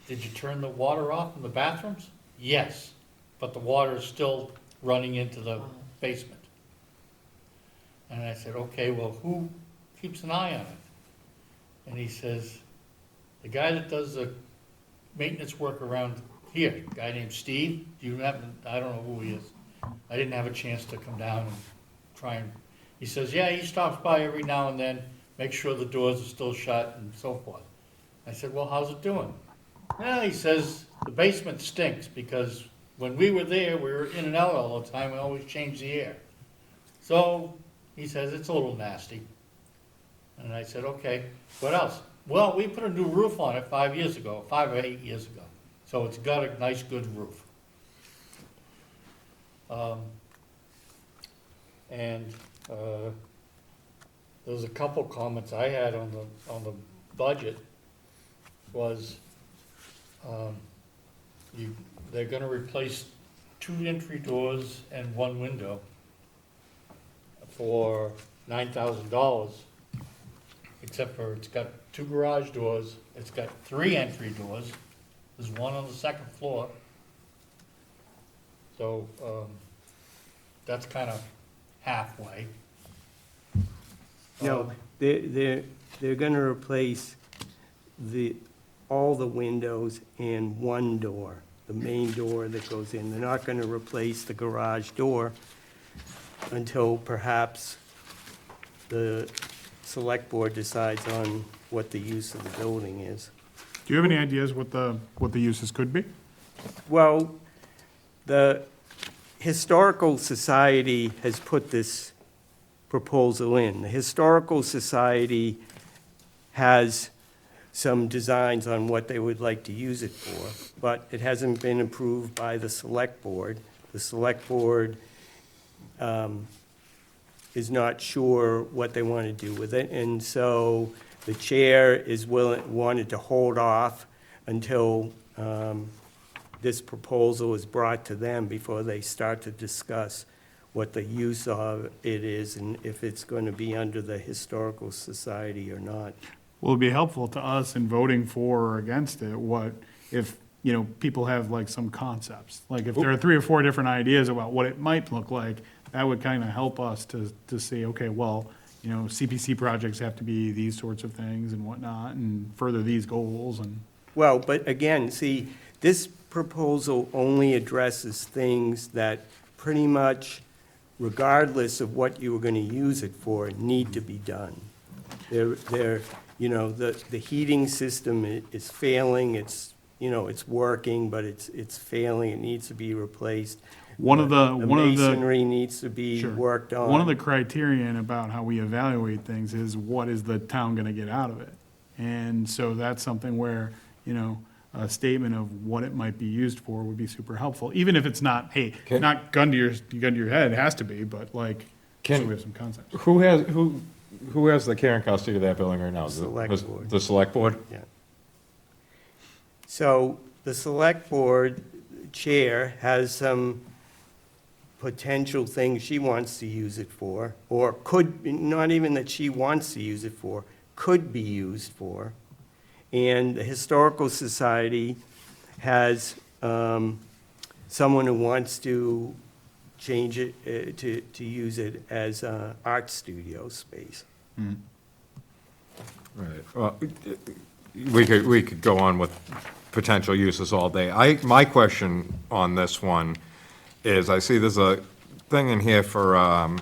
did you turn the water off in the bathrooms? Yes, but the water is still running into the basement. And I said, okay, well, who keeps an eye on it? And he says, the guy that does the maintenance work around here, a guy named Steve, do you happen, I don't know who he is. I didn't have a chance to come down and try and, he says, yeah, he stops by every now and then, make sure the doors are still shut and so forth. I said, well, how's it doing? Well, he says, the basement stinks because when we were there, we were in and out all the time, we always changed the air. So, he says, it's a little nasty. And I said, okay, what else? Well, we put a new roof on it 5 years ago, 5 or 8 years ago. So it's got a nice, good roof. There's a couple comments I had on the budget was, they're gonna replace 2 entry doors and 1 window for $9,000, except for it's got 2 garage doors, it's got 3 entry doors, there's 1 on the 2nd floor. So, that's kind of halfway. no, they're gonna replace all the windows and 1 door, the main door that goes in. They're not gonna replace the garage door until perhaps the select board decides on what the use of the building is. Do you have any ideas what the uses could be? Well, the Historical Society has put this proposal in. The Historical Society has some designs on what they would like to use it for, but it hasn't been approved by the Select Board. The Select Board is not sure what they want to do with it, and so the chair wanted to hold off until this proposal is brought to them before they start to discuss what the use of it is and if it's going to be under the Historical Society or not. Will it be helpful to us in voting for or against it, what if, people have like some concepts. Like if there are 3 or 4 different ideas about what it might look like, that would kind of help us to say, okay, well, CPC projects have to be these sorts of things and whatnot, and further these goals and. Well, but again, see, this proposal only addresses things that pretty much, regardless of what you were gonna use it for, need to be done. The heating system is failing, it's working, but it's failing, it needs to be replaced. The masonry needs to be Sure. worked on. One of the criterion about how we evaluate things is what is the town gonna get out of it? And so that's something where, a statement of what it might be used for would be super helpful, even if it's not, hey, not gun to your head, it has to be, but like, so we have some concepts. Who has the care and custody of that building right now? Select board. The select board? Yeah. So the select board chair has some potential things she wants to use it for, or could, not even that she wants to use it for, could be used for. And the Historical Society has someone who wants to change it, to use it as an art studio space. Right. Well, we could go on with potential uses all day. My question on this one is, I see there's a thing in here for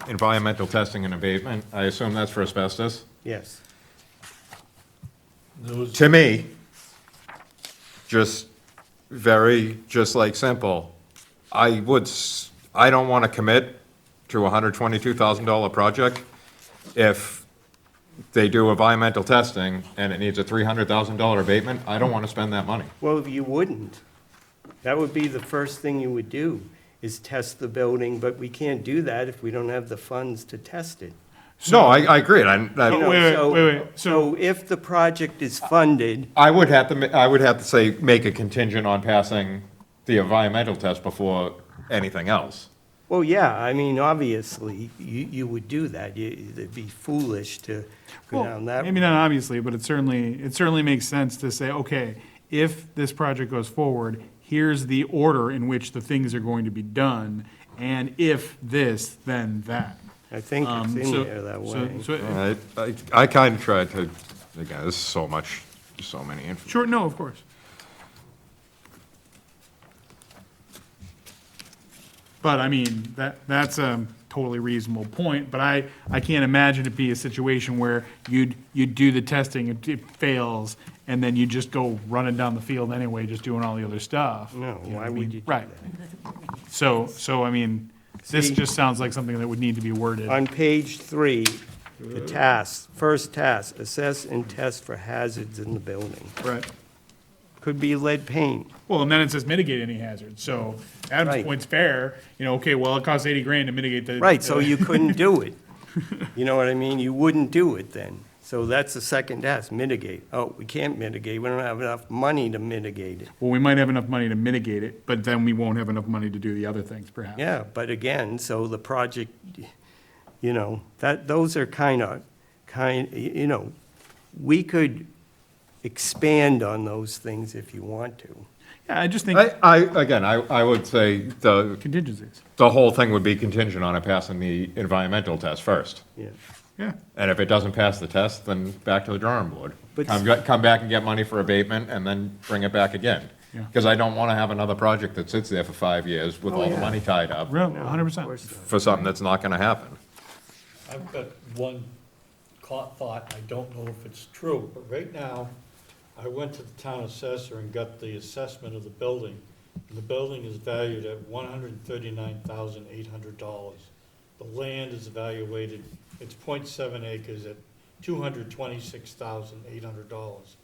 environmental testing and abatement. I assume that's for asbestos? Yes. To me, just like simple, I don't want to commit to a $122,000 project if they do environmental testing and it needs a $300,000 abatement. I don't want to spend that money. Well, you wouldn't. That would be the first thing you would do, is test the building, but we can't do that if we don't have the funds to test it. No, I agree. You know, Wait. So if the project is funded, I would have to say, make a contingent on passing the environmental test before anything else. well, yeah, I mean, obviously, you would do that. It'd be foolish to go down that. Maybe not obviously, but it certainly makes sense to say, okay, if this project goes forward, here's the order in which the things are going to be done, and if this, then that. I think it's in So- there that so- way. so- I kind of tried to, again, this is so many information. Sure, no, of course. But I mean, that's a totally reasonable point, but I can't imagine it be a situation where you'd do the testing, it fails, and then you just go running down the field anyway, just doing all the other stuff. No, You know why what I would mean? you do Right. that? So, I mean, this See- just sounds like something that would need to be worded. On page 3, the task, first task, assess and test for hazards in the building. Right. Could be lead paint. Well, and then it says mitigate any hazards, so Adam's Right. point's fair, okay, well, it costs $80,000 to mitigate the. Right, so you couldn't do it. You know what I mean? You wouldn't do it then. So that's the second task, mitigate. Oh, we can't mitigate, we don't have enough money to mitigate it. Well, we might have enough money to mitigate it, but then we won't have enough money to do the other things, perhaps. Yeah, but again, so the project, those are we could expand on those things if you want to. Yeah, I just think I would say contingencies, the whole thing would be contingent on it passing the environmental test first. Yeah. yeah. And if it doesn't pass the test, then back to the drawing board. But- Come back and get money for abatement and then bring it back again. Yeah. Because I don't want to have another project that sits there for 5 years with all the yeah. money tied up Real, Of 100%. course not. for something that's not going to happen. I've got one thought, I don't know if it's true, but right now, I went to the town assessor and got the assessment of the building. And the building is valued at $139,800. The land is evaluated, it's 0.7 acres at $226,800.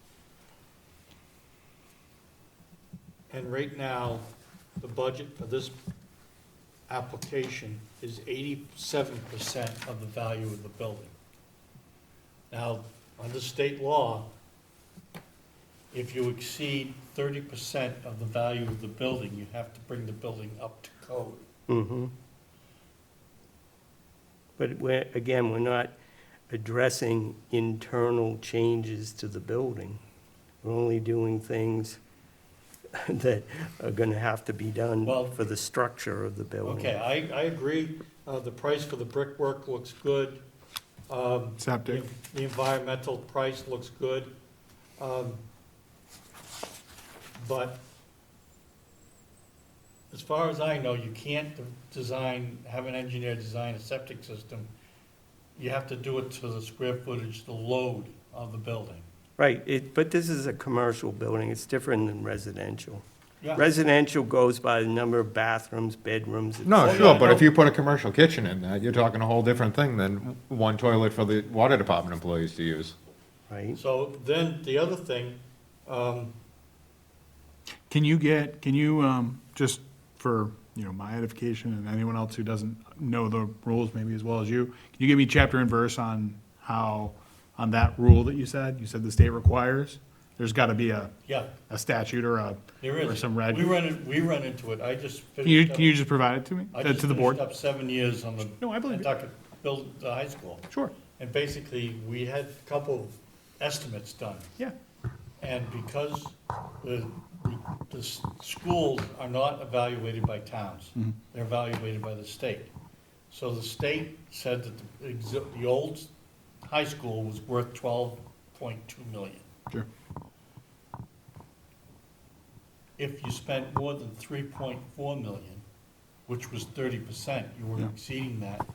And right now, the budget for this application is 87% of the value of the building. Now, under state law, if you exceed 30% of the value of the building, you have to bring the building up to code. Mm-hmm. But we're not addressing internal changes to the building. We're only doing things that are gonna have to be done Well- for the structure of the building. Okay, I agree. The price for the brickwork looks good. Septic. The environmental price looks good. But as far as I know, you can't have an engineer design a septic system. You have to do it to the square footage, the load of the building. Right, but this is a commercial building, it's different than residential. Yeah. Residential goes by the number of bathrooms, bedrooms. No, Oh, sure, yeah, but no. if you put a commercial kitchen in that, you're talking a whole different thing than one toilet for the water department employees to use. Right, So then, the other thing, Can you, just for, my edification and anyone else who doesn't know the rules maybe as well as you, can you give me chapter and verse on on that rule that you said the state requires? There's gotta be a yeah, statute or there or is. some reg. We run into it. I just Can you, finished up. can you just provide it to me, I to just the board? finished up 7 years on the No, I believe you. Nantucket the high school. Sure, And basically, we had a couple of estimates done. yeah, And because the schools are not evaluated by towns, they're evaluated by the state. So the state said that the old high school was worth 12.2 million. sure. If you spent more than 3.4 million, which was 30%, you were Yeah. exceeding that.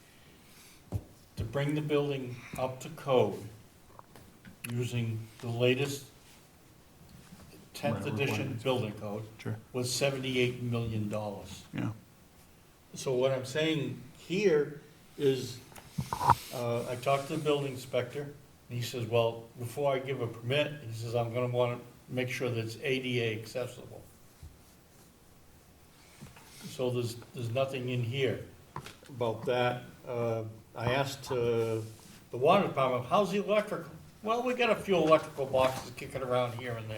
To bring the building up to code, using the latest 10th Right, edition requirements. building code, Sure, was $78 million. yeah, So what I'm saying here is, I talked to the building inspector, and he says, well, before I give a permit, he says, I'm gonna wanna make sure that it's ADA accessible. So there's nothing in here about that. I asked, the water department, how's the electrical? Well, we got a few electrical boxes kicking around here and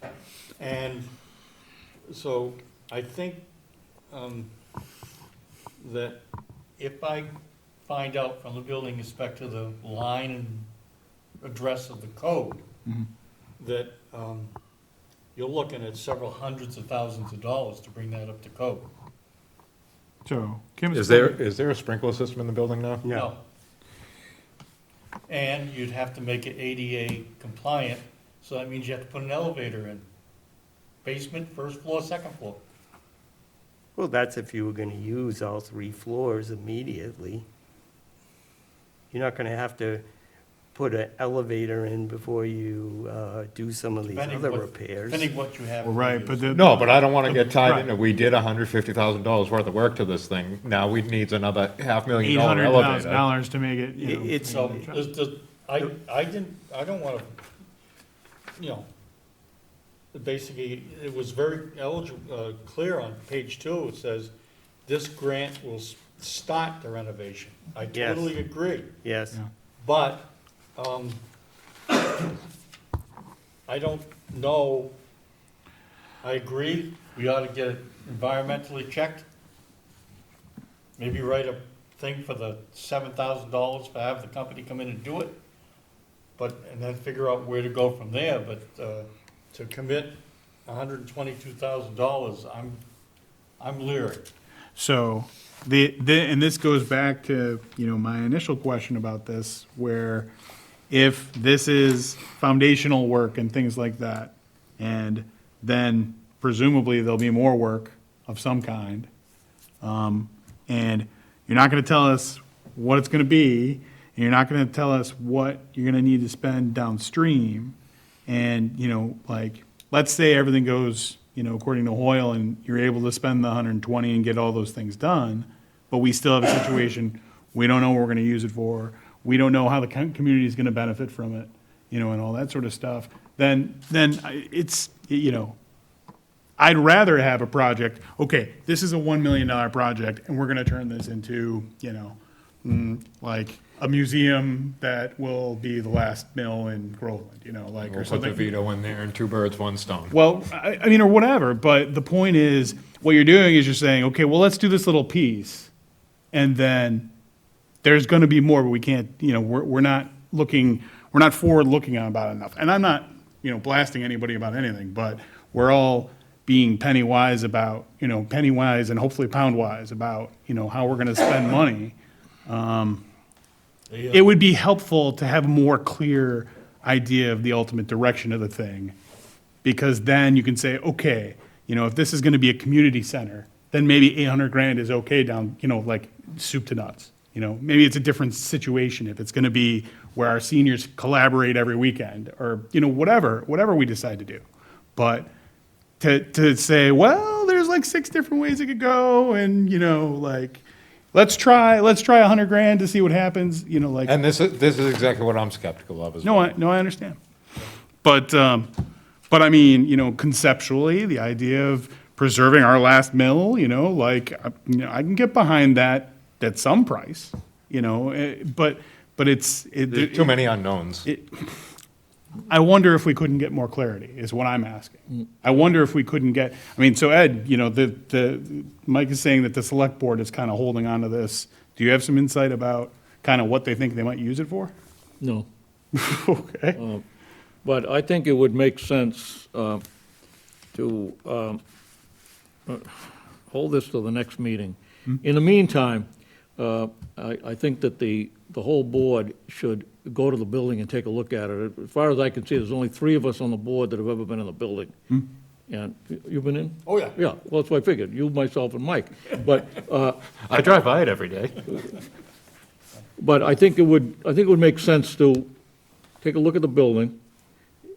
there. And so I think, that if I find out from the building inspector the line and address of the code, that, you're looking at several hundreds of thousands of dollars to bring that up to code. so, Kim. Is there a sprinkler system in the building now? no, And you'd have to make it ADA compliant, so that means you have to put an elevator in. Basement, first floor, second floor. well, that's if you were gonna use all 3 floors immediately. You're not gonna have to put an elevator in before you, do some of these Depending other what- repairs. Depending what you have. Well, to right, use. but the. No, but I don't wanna get tied Right. into, we did $150,000 worth of work to this thing, now we needs another $500,000 elevator. $800,000 to make it, It's- So, I don't wanna, basically, it was very clear on page 2, it says, this grant will start the renovation. I Yes. totally agree, Yes, Yeah. but, I don't know, I agree, we ought to get it environmentally checked. Maybe write a thing for the $7,000 to have the company come in and do it. And then figure out where to go from there, but, to commit $122,000, I'm leery. So, and this goes back to, my initial question about this, where if this is foundational work and things like that, and then presumably there'll be more work of some kind, and you're not gonna tell us what it's gonna be, and you're not gonna tell us what you're gonna need to spend downstream, and, let's say everything goes, according to Hoyle, and you're able to spend the 120 and get all those things done, but we still have a situation, we don't know what we're gonna use it for, we don't know how the community is gonna benefit from it, and all that sort of stuff, then it's, I'd rather have a project, okay, this is a $1 million project, and we're gonna turn this into, like a museum that will be the last mill in Groveland, or We'll put the something. veto in there and 2 birds, 1 stone. Well, I mean, or whatever, but the point is, what you're doing is you're saying, okay, well, let's do this little piece, and then there's gonna be more, but we can't, we're not forward-looking about enough. And I'm not, blasting anybody about anything, but we're all being penny wise about, penny wise and hopefully pound wise about, how we're gonna spend money. It would be helpful to have a more clear idea of the ultimate direction of the thing. Because then you can say, okay, if this is gonna be a community center, then maybe 800 grand is okay down, like soup to nuts. Maybe it's a different situation if it's gonna be where our seniors collaborate every weekend, or, whatever we decide to do. But to say, well, there's like 6 different ways it could go, and, like, let's try 100 grand to see what happens, like. And this is exactly what I'm skeptical of as well. No, I understand. But I mean, conceptually, the idea of preserving our last mill, like, I can get behind that at some price, but it's. There's too many unknowns. I wonder if we couldn't get more clarity, is what I'm asking. I wonder if we couldn't get, I mean, so Ed, Mike is saying that the select board is kind of holding on to this. Do you have some insight about kind of what they think they might use it for? No. Okay. But I think it would make sense to hold this till the next meeting. In the meantime, I think that the whole board should go to the building and take a look at it. As far as I can see, there's only 3 of us on the board that have ever been in the building. And you've been in? Oh, yeah. Yeah, well, that's what I figured, you, myself, and Mike. But, I drive by it every day. but I think it would make sense to take a look at the building.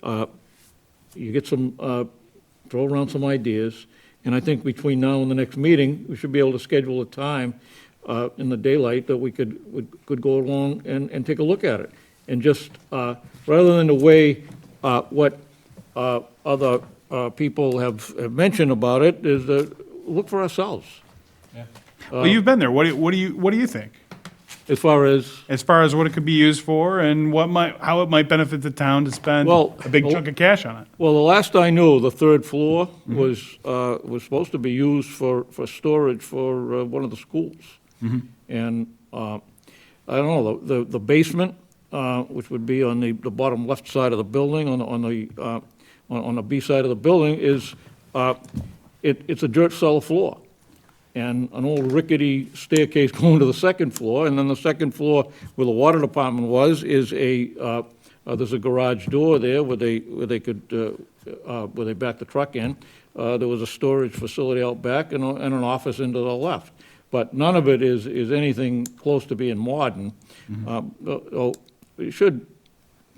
You get some, throw around some ideas, and I think between now and the next meeting, we should be able to schedule a time in the daylight that we could go along and take a look at it. And just, rather than the way what other people have mentioned about it, is look for ourselves. Well, you've been there. What do you think? As far as What it could be used for and how it might benefit the town to spend Well, a big chunk of cash on it? well, the last I knew, the 3rd floor was supposed to be used for storage for one of the schools. And I don't know, the basement, which would be on the bottom left side of the building, on the B side of the building, is it's a dirt cellar floor. And an old rickety staircase going to the 2nd floor, and then the 2nd floor where the water department was is there's a garage door there where they back the truck in. There was a storage facility out back and an office into the left. But none of it is anything close to being modern. You should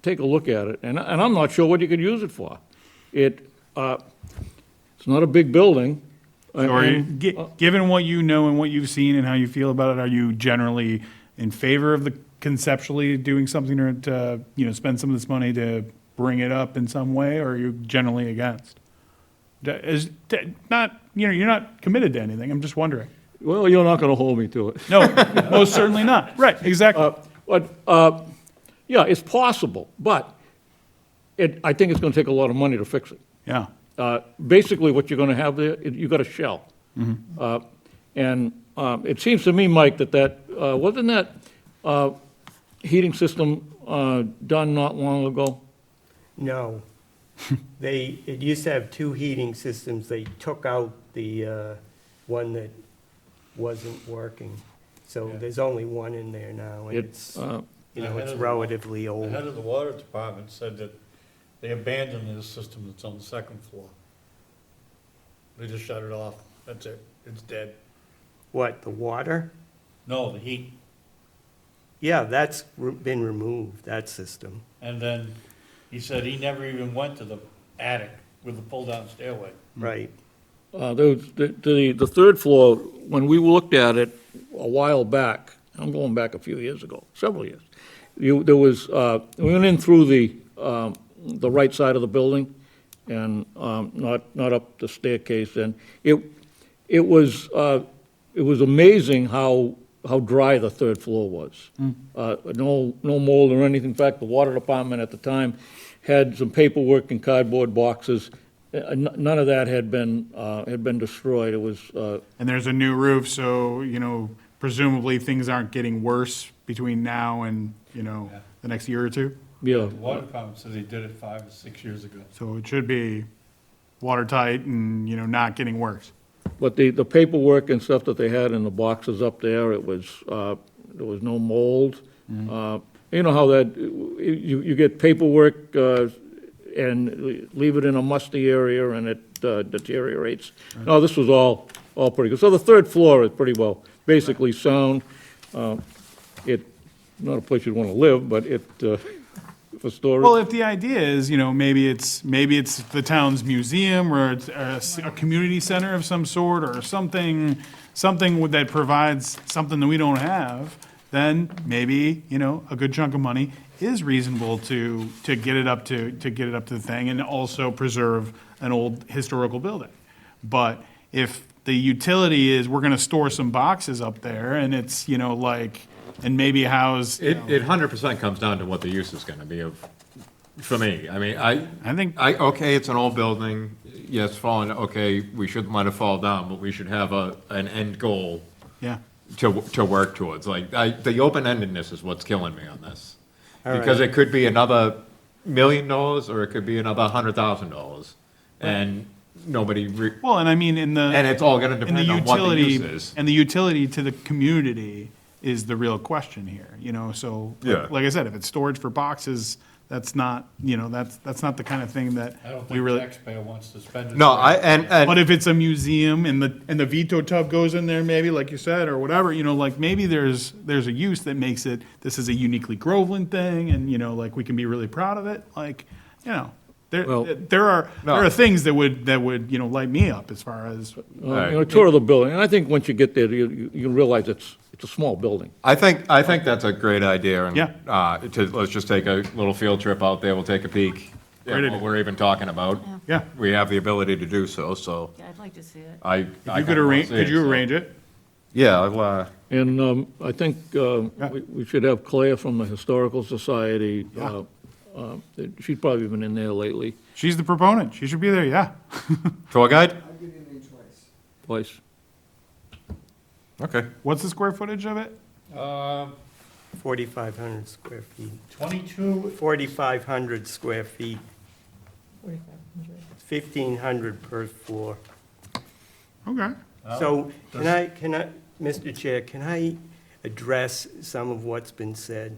take a look at it, and I'm not sure what you could use it for. It's not a big building. So are you, and- given what you know and what you've seen and how you feel about it, are you generally in favor of conceptually doing something to spend some of this money to bring it up in some way, or are you generally against? You're not committed to anything. I'm just wondering. Well, you're not going to hold me to it. No, most certainly not. Right, exactly. Yeah, it's possible, but I think it's going to take a lot of money to fix it. Yeah. Basically, what you're going to have there, you've got a shell. And it seems to me, Mike, wasn't that heating system done not long ago? No. It used to have 2 heating systems. They took out the one that wasn't working. So there's only one in there now, and it's Ahead of relatively The old. head of the water department said that they abandoned the system that's on the 2nd floor. They just shut it off. That's it. It's dead. What, the water? No, the heat. Yeah, that's been removed, that system. And then he said he never even went to the attic with the pull-down stairway. Right. The 3rd floor, when we looked at it a while back, I'm going back a few years ago, several years, we went in through the right side of the building and not up the staircase, and it was amazing how dry the 3rd floor was. No mold or anything. In fact, the water department at the time had some paperwork in cardboard boxes. None of that had been destroyed. It was. And there's a new roof, so, presumably things aren't getting worse between now and, the next year or two. Yeah. The water department said they did it 5 or 6 years ago. So it should be watertight and, you know, not getting worse. But the paperwork and stuff that they had in the boxes up there, it was, there was no mold. You know how that, you get paperwork, and leave it in a musty area and it deteriorates. No, this was all pretty good. So the third floor is pretty well, basically sound. It, not a place you'd want to live, but it, for storage. Well, if the idea is, you know, maybe it's the town's museum or it's a community center of some sort or something that provides something that we don't have, then maybe, you know, a good chunk of money is reasonable to get it up to the thing and also preserve an old historical building. But if the utility is, we're gonna store some boxes up there and it's, you know, like, and maybe house, you know, It 100% comes down to what the use is gonna be of, for me. I mean, I think, okay, it's an old building, yes, falling, okay, we shouldn't let it fall down, but we should have an end goal yeah. to work towards. Like, the open-endedness is what's killing me on this. All Because right. it could be another $1 million, or it could be another $100,000, and nobody, Well, and I mean, and it's all gonna and the depend on what the utility, use is. and the utility to the community is the real question here, you know, so. Yeah. Like I said, if it's storage for boxes, that's not, you know, that's not the kind of thing that I don't we think really. taxpayer wants to spend it. No, and But if it's a museum and the veto tub goes in there, maybe, like you said, or whatever, you know, like, maybe there's a use that makes it, this is a uniquely Groveland thing, and, you know, like, we can be really proud of it, like, you know, Well- there are things that would, you know, light me up as far as, You know, tour of the building, and I think once you get there, you realize it's a small building. I think that's a great idea, and, Yeah. let's just take a little field trip out there, we'll take a peek Great at idea. what we're even talking about. yeah. We have the ability to do so, so Yeah, I'd like to see it. I If you kinda could wanna arrange, see could it, you so. arrange it? Yeah, I'll, And I think we should have Claire from the Historical Society. She's probably been in there lately, She's the proponent, she should be there, yeah. tour guide? twice. Okay. What's the square footage of it? 4,500 square feet. 22, 4,500 square feet, 4,500. 1,500 per floor. Okay. So can I, Mr. Chair, can I address some of what's been said?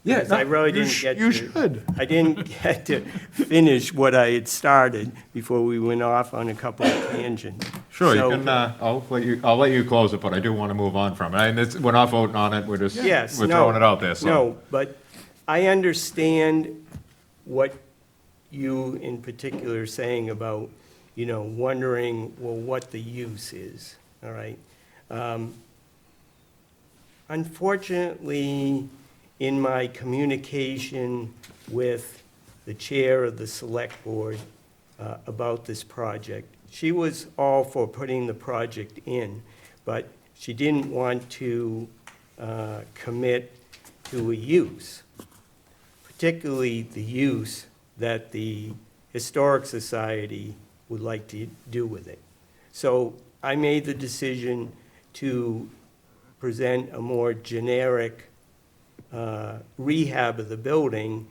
Yeah, Because I really You didn't get to. you should. I didn't get to finish what I had started before we went off on a couple of tangents. Sure, you So- can, I'll let you close it, but I do want to move on from it. And we're not voting on it, we're just, Yes, we're no, throwing it out there, so. No, but I understand what you in particular are saying about, you know, wondering, well, what the use is, all right? Unfortunately, in my communication with the chair of the select board about this project, she was all for putting the project in, but she didn't want to commit to a use, particularly the use that the Historic Society would like to do with it. So I made the decision to present a more generic rehab of the building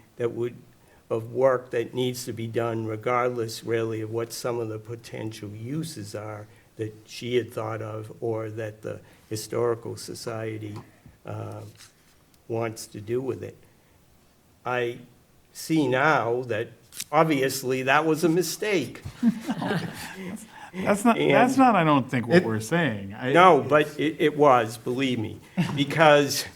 of work that needs to be done regardless really of what some of the potential uses are that she had thought of or that the Historical Society wants to do with it. I see now that obviously that was a mistake. That's not, And- I don't think, what we're saying. No, but it was, believe me, because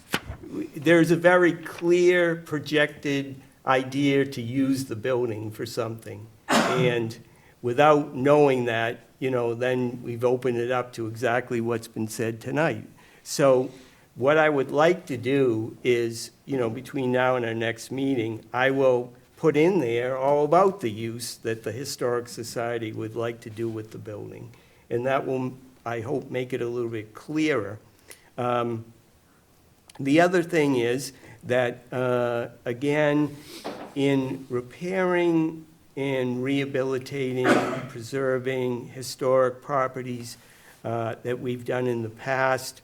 there's a very clear projected idea to use the building for something. And without knowing that, you know, then we've opened it up to exactly what's been said tonight. So what I would like to do is, you know, between now and our next meeting, I will put in there all about the use that the Historic Society would like to do with the building. And that will, I hope, make it a little bit clearer. The other thing is that, again, in repairing and rehabilitating, preserving historic properties that we've done in the past,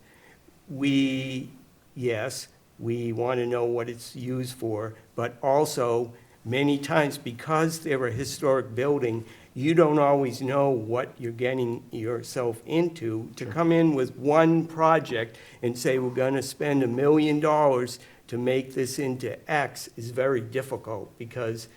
yes, we want to know what it's used for, but also, many times, because they're a historic building, you don't always know what you're getting yourself into. To come in with one project and say, we're gonna spend $1 million to make this into X is very difficult, because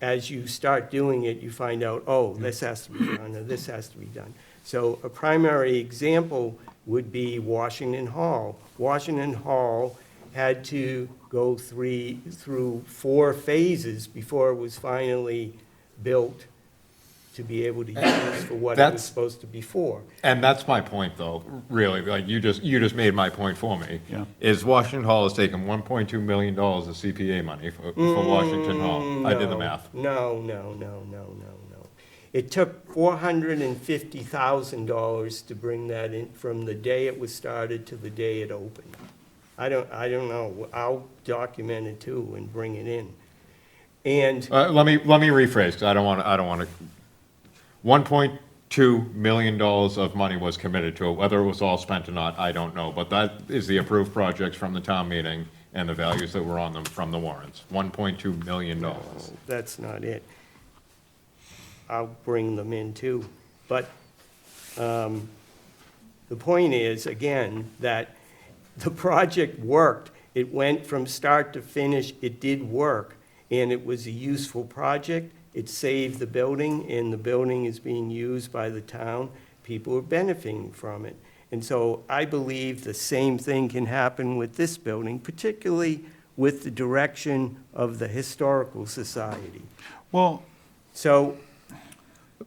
as you start doing it, you find out, oh, this has to be done, or this has to be done. So a primary example would be Washington Hall. Washington Hall had to go through 4 phases before it was finally built to be able to use for what it was That's- supposed to be for. And that's my point, though, really, like, you just made my point for me. Yeah. Is Washington Hall has taken $1.2 million of CPA money for Washington Hall. I did the No, math. No. It took $450,000 to bring that in from the day it was started to the day it opened. I don't know. I'll document it too and bring it in. And, Let me rephrase, because I don't want to, $1.2 million of money was committed to it. Whether it was all spent or not, I don't know. But that is the approved projects from the town meeting and the values that were on them from the warrants. $1.2 million. that's not it. I'll bring them in too. But the point is, again, that the project worked. It went from start to finish. It did work, and it was a useful project. It saved the building, and the building is being used by the town. People are benefiting from it. And so I believe the same thing can happen with this building, particularly with the direction of the Historical Society. Well, So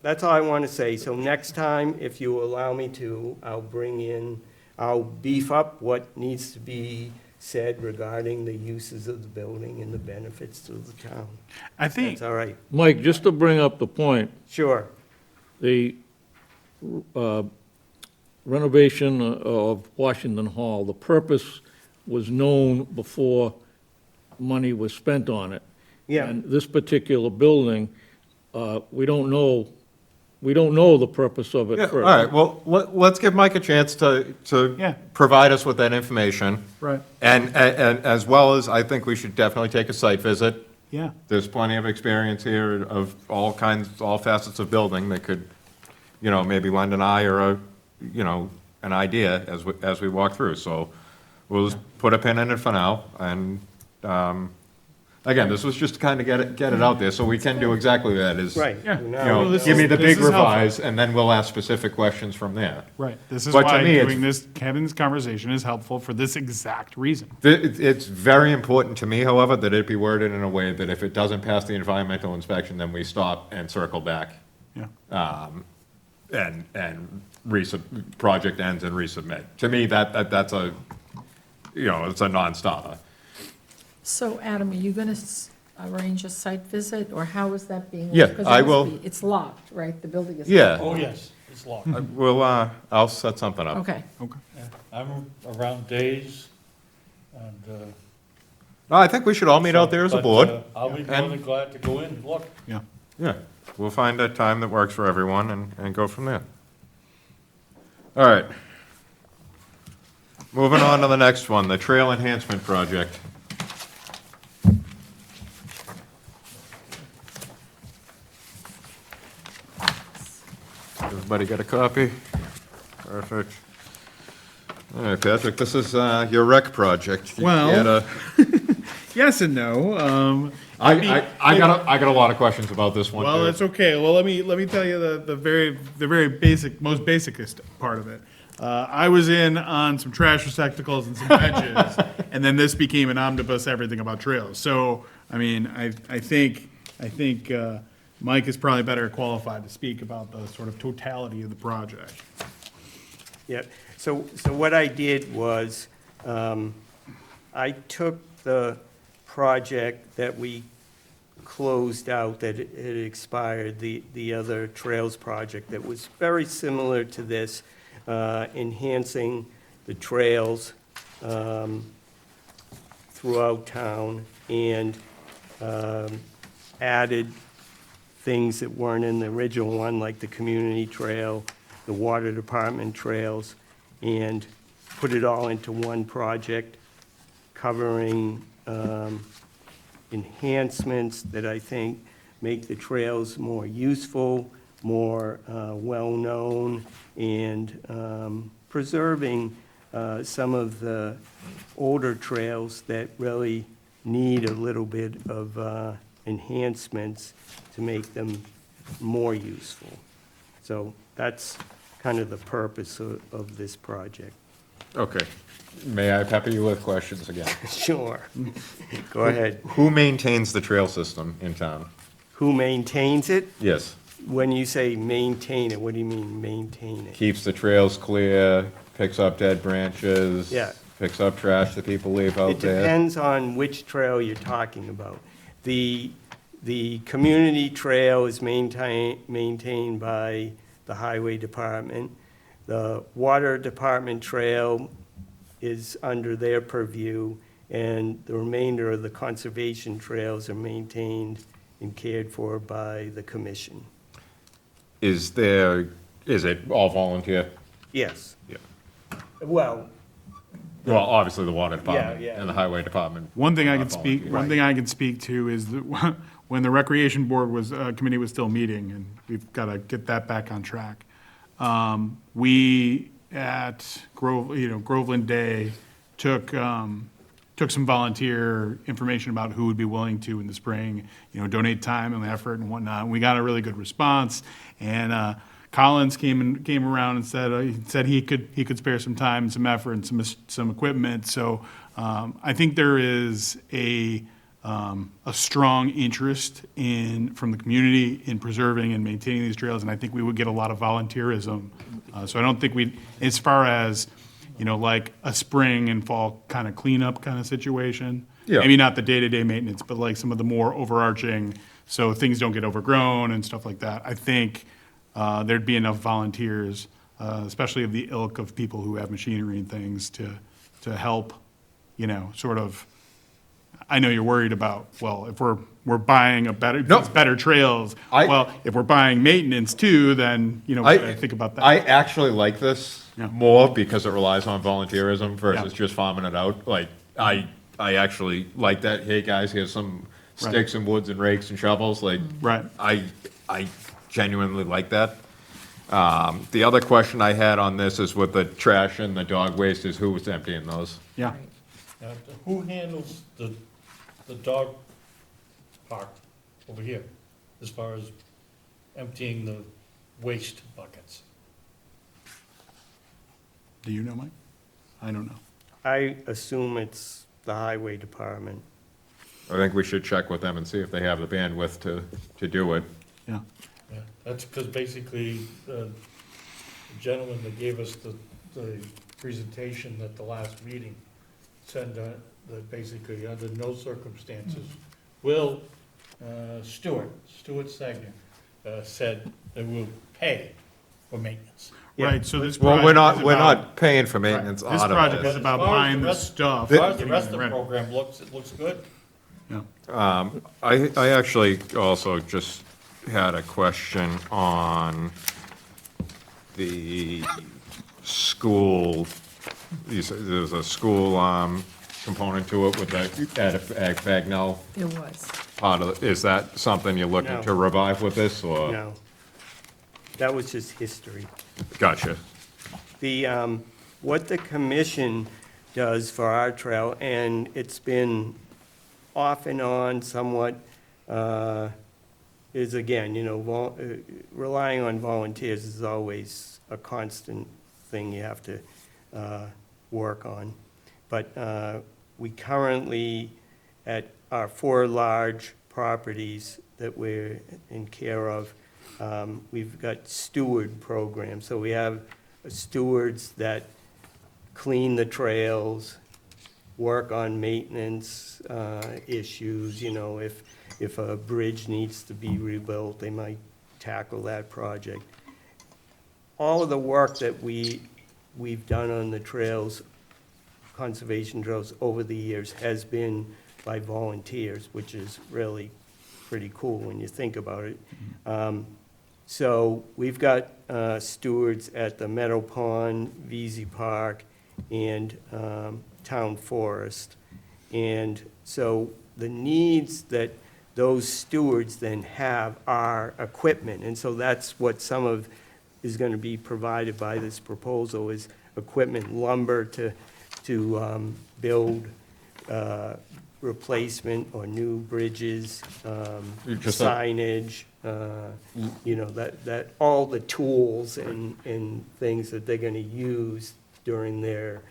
that's all I want to say. So next time, if you allow me to, I'll beef up what needs to be said regarding the uses of the building and the benefits to the town. I think, That's all right. Mike, just to bring up the point, Sure. the renovation of Washington Hall, the purpose was known before money was spent on it. Yeah. And this particular building, we don't know the purpose of it Yeah, first. all right, well, let's give Mike a chance Yeah. to provide us with that information. right, And as well as, I think we should definitely take a site visit. yeah. There's plenty of experience here of all kinds, all facets of building that could, maybe lend an eye or an idea as we walk through. So we'll just put a pin in it for now. And, again, this was just to kind of get it out there, so we can do exactly that, is, Right. Yeah. Now- this give me is- the this big is helpful. revise, and then we'll ask specific questions from there. Right, this is But to why me, it's- doing this, Kevin's conversation is helpful for this exact reason. It's very important to me, however, that it be worded in a way that if it doesn't pass the environmental inspection, then we stop and circle back, Yeah, and project ends and resubmit. To me, that's a, it's a non-starter. So Adam, are you going to arrange a site visit, or how is that being? Yeah, because it I must will. be- It's locked, right? The building is. Yeah. Oh, yes, it's locked. I'll set something up. Okay. okay. I'm around days, and, No, I think we should all meet out there as a but, board. I'll be more than glad to go in and look. Yeah, Yeah, we'll find a time that works for everyone and go from there. All right. Moving on to the next one, the trail enhancement project. Everybody got a copy? Perfect. All right, Patrick, this is your rec project. You Well- had a- yes and no, I got a lot of questions about this one, well, too. it's okay. Well, let me tell you the very basic, most basicest part of it. I was in on some trash receptacles and some benches, and then this became an omnibus everything about trails. So, I mean, I think Mike is probably better qualified to speak about the sort of totality of the project. Yeah, so what I did was, I took the project that we closed out, that it had expired, the other trails project that was very similar to this, enhancing the trails throughout town, and added things that weren't in the original one, like the community trail, the water department trails, and put it all into one project covering enhancements that I think make the trails more useful, more well-known, and preserving some of the older trails that really need a little bit of enhancements to make them more useful. So that's kind of the purpose of this project. Okay. May I pepper you with questions again? Sure. Go ahead. Who maintains the trail system in town? Who maintains it? Yes. When you say maintain it, what do you mean maintain it? Keeps the trails clear, picks up dead branches. Yeah. Picks up trash that people leave out It there. depends on which trail you're talking about. The community trail is maintained by the highway department. The water department trail is under their purview, and the remainder of the conservation trails are maintained and cared for by the commission. Is it all volunteer? Yes. Yeah. Well, Well, obviously the water department yeah. and the highway department. One thing I are can speak, volunteer. one thing I can speak to is that when the recreation board was, committee was still meeting, and we've got to get that back on track. We at Groveland Day took some volunteer information about who would be willing to in the spring, donate time and effort and whatnot. We got a really good response, and Collins came around and said he could spare some time and some effort and some equipment. So I think there is a strong interest from the community in preserving and maintaining these trails, and I think we would get a lot of volunteerism. So I don't think as far as, like a spring and fall kind of cleanup kind of situation. Yeah. Maybe not the day-to-day maintenance, but like some of the more overarching, so things don't get overgrown and stuff like that. I think there'd be enough volunteers, especially of the ilk of people who have machinery and things to help, sort of. I know you're worried about, well, if we're buying better trails. If we're buying maintenance too, then, I think about that. I actually like this Yeah. more because it relies on volunteerism versus Yeah. just farming it out. Like, I actually like that, hey, guys, here's some sticks and woods and rakes and shovels, like. Right. I genuinely like that. The other question I had on this is with the trash and the dog waste is who was emptying those? Yeah. Now, who handles the dog park over here, as far as emptying the waste buckets? Do you know, Mike? I don't know. I assume it's the highway department. I think we should check with them and see if they have the bandwidth to do it. Yeah. Yeah, that's because basically, the gentleman that gave us the presentation at the last meeting said that basically, under no circumstances, will, Stuart Sagner, said that we'll pay for maintenance. Right, so this Well, project is we're about- not paying for maintenance This out project of is this. about As far as buying the the rest- stuff. As far as the rest of the Right. program looks, it looks good. Yeah. I actually also just had a question on the school. There's a school component to it with the Ag Bagnell There was. part of it. Is that something you're looking No. to revive with this, or? No. That was just history. Gotcha. What the commission does for our trail, and it's been off and on somewhat, is again, relying on volunteers is always a constant thing you have to work on. But we currently, at our 4 large properties that we're in care of, we've got steward programs. So we have stewards that clean the trails, work on maintenance issues. If a bridge needs to be rebuilt, they might tackle that project. All of the work that we've done on the trails, conservation trails over the years, has been by volunteers, which is really pretty cool when you think about it. So we've got stewards at the Meadow Pond, VZ Park, and Town Forest. And so the needs that those stewards then have our equipment. And so that's what some of is going to be provided by this proposal is equipment, lumber to build replacement or new bridges, Just a- signage, that, all the tools and things that they're going to use during their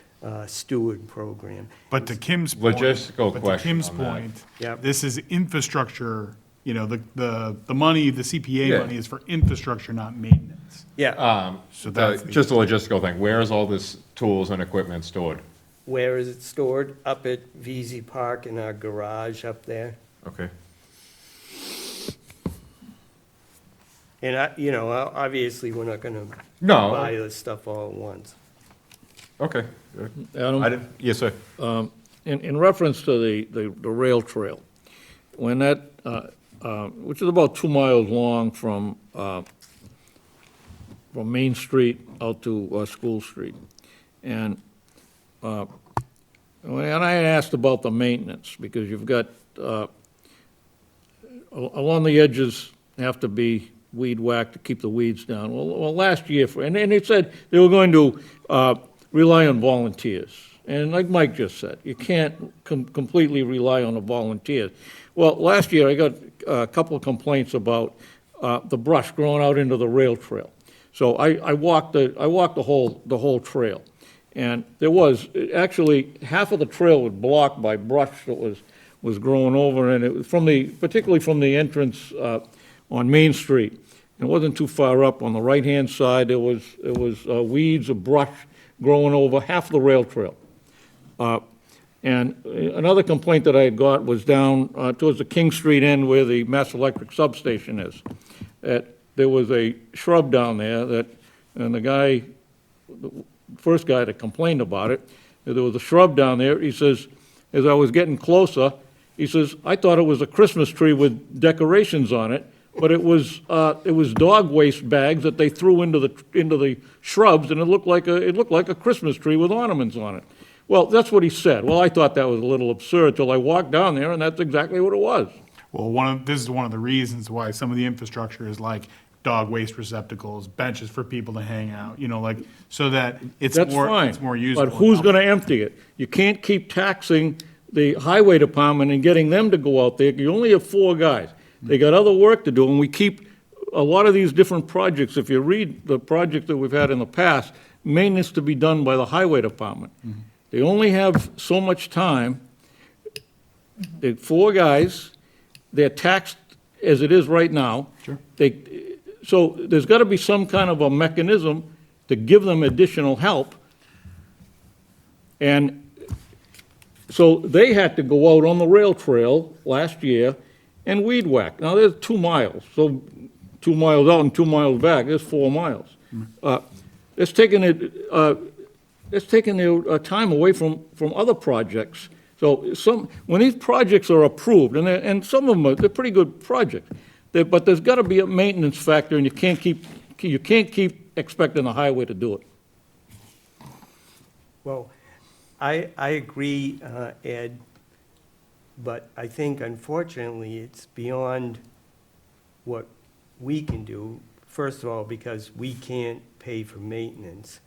steward program. But to Kim's point. Logistical but question To Kim's on that. point, Yep. this is infrastructure, the money, the CPA Yeah. money is for infrastructure, not maintenance. Yeah, So that's the- Just a logistical thing, where is all this tools and equipment stored? where is it stored? Up at VZ Park in our garage up there. Okay. And obviously, we're not gonna No. buy this stuff all at once. Okay. Adam? I didn't, yes, sir. In reference to the rail trail, when that, which is about 2 miles long from Main Street out to School Street, and I asked about the maintenance, because you've got, along the edges have to be weed whacked to keep the weeds down. Well, last year, and they said they were going to rely on volunteers. And like Mike just said, you can't completely rely on the volunteers. Well, last year, I got a couple of complaints about the brush growing out into the rail trail. So I walked the whole trail. And there was, actually, half of the trail was blocked by brush that was growing over, and it was particularly from the entrance on Main Street. It wasn't too far up. On the right-hand side, there was weeds or brush growing over half the rail trail. And another complaint that I had got was down towards the King Street end where the Mass Electric substation is. There was a shrub down there and the first guy that complained about it, there was a shrub down there. He says, as I was getting closer, he says, I thought it was a Christmas tree with decorations on it, but it was dog waste bags that they threw into the shrubs, and it looked like a Christmas tree with ornaments on it. Well, that's what he said. Well, I thought that was a little absurd till I walked down there, and that's exactly what it was. Well, this is one of the reasons why some of the infrastructure is like dog waste receptacles, benches for people to hang out, so that it's That's fine. it's more usable. But who's going to empty it? You can't keep taxing the highway department and getting them to go out there. You only have 4 guys. They got other work to do, and we keep a lot of these different projects. If you read the project that we've had in the past, maintenance to be done by the highway department. They only have so much time. They're 4 guys. They're taxed as it is right now. Sure. So there's got to be some kind of a mechanism to give them additional help. And so they had to go out on the rail trail last year and weed whack. Now, there's 2 miles, so 2 miles out and 2 miles back, there's 4 miles. It's taken their time away from other projects. So when these projects are approved, and some of them they're pretty good projects, but there's got to be a maintenance factor, and you can't keep expecting the highway to do it. Well, I agree, Ed, but I think unfortunately it's beyond what we can do. First of all, because we can't pay for maintenance.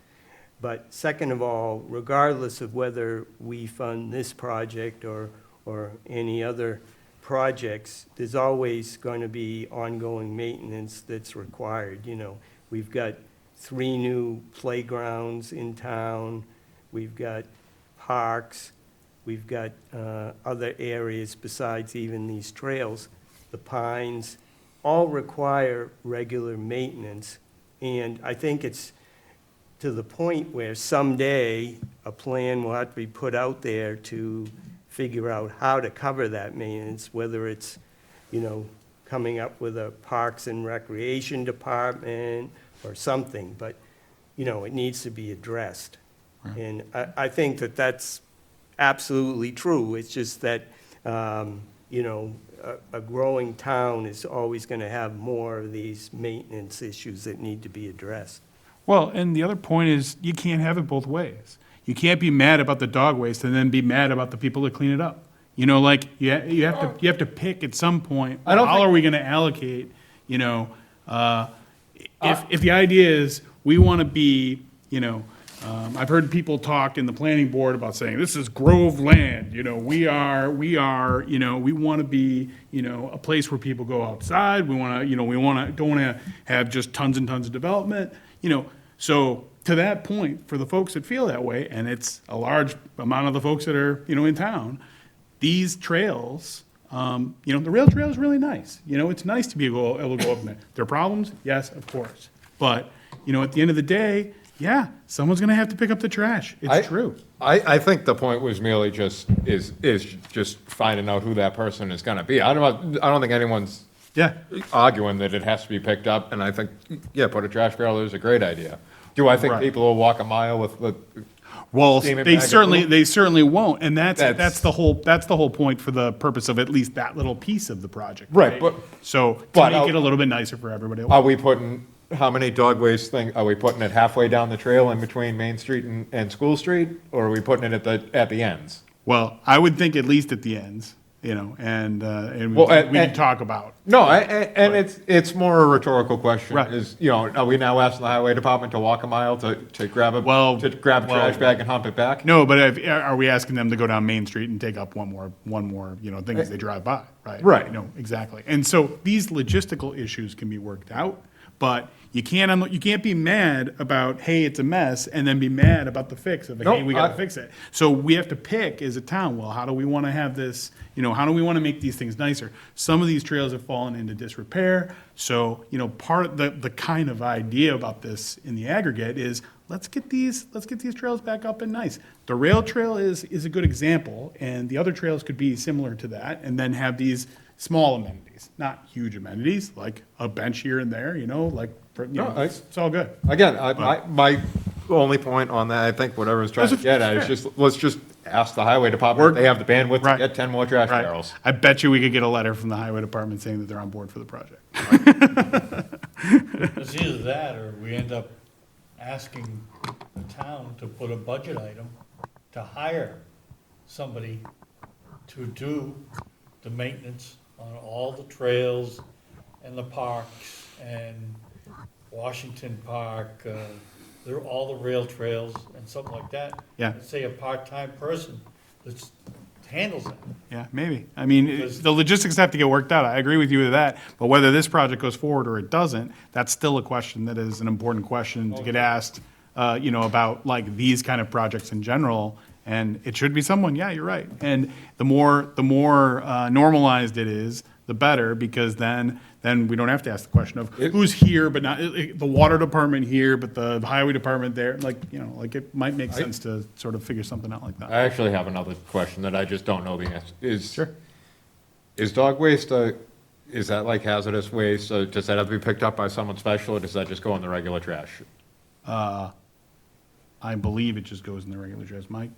But second of all, regardless of whether we fund this project or any other projects, there's always going to be ongoing maintenance that's required. We've got 3 new playgrounds in town. We've got parks. We've got other areas besides even these trails. The pines all require regular maintenance. And I think it's to the point where someday a plan will have to be put out there to figure out how to cover that maintenance, whether it's, coming up with a Parks and Recreation Department or something, but, it needs to be addressed. Right. And I think that that's absolutely true. It's just that, a growing town is always going to have more of these maintenance issues that need to be addressed. Well, and the other point is, you can't have it both ways. You can't be mad about the dog waste and then be mad about the people that clean it up. You know, like, you have to pick at some point, I don't how think- are we gonna allocate, you know? If the idea is, we wanna be, you know, I've heard people talk in the planning board about saying, this is Grove land, you know, we are, you know, we wanna be, you know, a place where people go outside, we wanna, you know, don't wanna have just tons and tons of development, you know, so, to that point, for the folks that feel that way, and it's a large amount of the folks that are, you know, in town, these trails, you know, the rail trail is really nice. You know, it's nice to be able to go up in there. There are problems? Yes, of course. But, you know, at the end of the day, yeah, someone's gonna have to pick up the trash. It's true. I think the point was merely just, is just finding out who that person is gonna be. I don't think anyone's Yeah. arguing that it has to be picked up, and I think, yeah, put a trash barrel there is a great idea. Do I think Right. people will walk a mile with Well, steaming they bag of certainly, food? they certainly won't, and that's That's- the whole point for the purpose of at least that little piece of the project. Right, but- So, to but make I'll- it a little bit nicer for everybody. Are we putting, how many dog waste are we putting it halfway down the trail in between Main Street and School Street? Or are we putting it at the ends? Well, I would think at least at the ends, you know, and Well, we can talk about. No, and it's more a rhetorical question, Right. is, you know, are we now asking the highway department to walk a mile to grab a Well, trash bag and hump it back? No, but are we asking them to go down Main Street and take up one more, you know, thing as they drive by, right? Right. No, exactly. And so these logistical issues can be worked out, but you can't be mad about, hey, it's a mess, and then be mad about the fix of, No, hey, we gotta I- fix it. So we have to pick as a town, well, how do we wanna have this, you know, how do we wanna make these things nicer? Some of these trails have fallen into disrepair, so, you know, part of the kind of idea about this in the aggregate is, let's get these trails back up and nice. The rail trail is a good example, and the other trails could be similar to that, and then have these small amenities, not huge amenities, like a bench here and there, you know, like, you No, know, it's all good. Again, my only point on that, I think what everyone's trying to get at is just, let's just ask the highway department if they have the bandwidth to Right. get 10 more trash Right. barrels. I bet you we could get a letter from the highway department saying that they're on board for the project. It's either that, or we end up asking the town to put a budget item to hire somebody to do the maintenance on all the trails and the parks and Washington Park, they're all the rail trails and something like that. Yeah. Let's say a part-time person that handles that. Yeah, maybe. I mean, Because- the logistics have to get worked out. I agree with you with that. But whether this project goes forward or it doesn't, that's still a question that is an important question to get asked, you know, about like these kind of projects in general. And it should be someone, yeah, you're right. And the more normalized it is, the better, because then we don't have to ask the question of who's here, but not, the water department here, but the highway department there. Like, you know, like it might make sense to sort of figure something out like that. I actually have another question that I just don't know the answer. Sure. Is dog waste, is that like hazardous waste? Does that have to be picked up by someone special, or does that just go in the regular trash? I believe it just goes in the regular trash, Mike.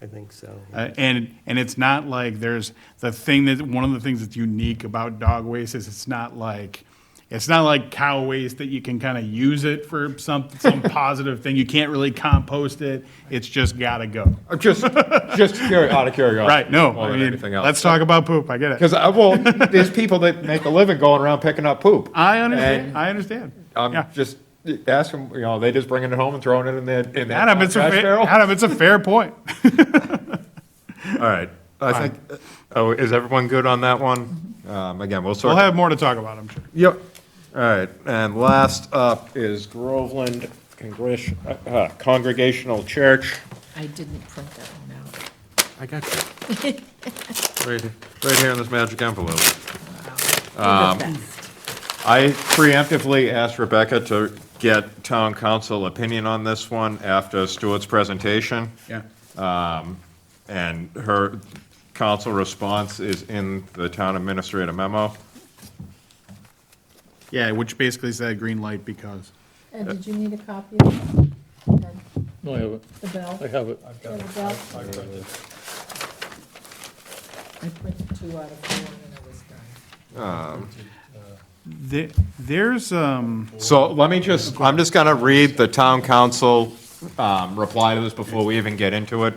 I think so. And it's not like there's one of the things that's unique about dog waste is it's not like cow waste that you can kind of use it for some positive thing. You can't really compost it. It's just gotta go. Just out of curiosity. Right, no, More I than mean, anything else. let's talk about poop. I get it. Because, well, there's people that make a living going around picking up poop. I understand, And I understand. I'm Yeah. just asking, you know, they just bringing it home and throwing it in their Adam, it's trash barrel? Adam, it's a fair point. All right, I think, is everyone good on that one? Again, we'll sort. We'll have more to talk about, I'm sure. Yep. All right, and last up is Groveland Congregational Church. I didn't print that one out. I got you. Right here in this magic envelope. You're the best. I preemptively asked Rebecca to get town council opinion on this one after Stuart's presentation. Yeah. And her council response is in the town administrator memo. Yeah, which basically said green light because. And did you need a copy of it? No, I have it. The bell? I have it. Yeah, the bell? I printed 2 out of 4 and it was done. There's, So let me just, I'm just gonna read the town council reply to this before we even get into it.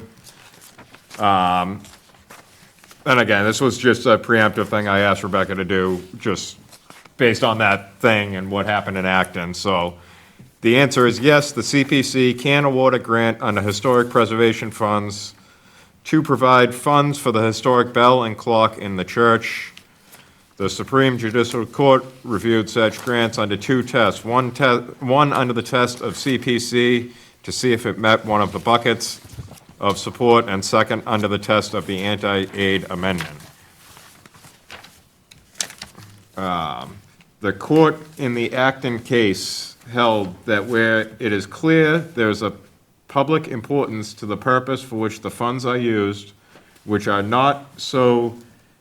And again, this was just a preemptive thing I asked Rebecca to do, just based on that thing and what happened in Acton. So the answer is yes, the CPC can award a grant under historic preservation funds to provide funds for the historic bell and clock in the church. The Supreme Judicial Court reviewed such grants under two tests. One under the test of CPC to see if it met one of the buckets of support, and second under the test of the anti-aid amendment. The court in the Acton case held that where it is clear there's a public importance to the purpose for which the funds are used, which are not so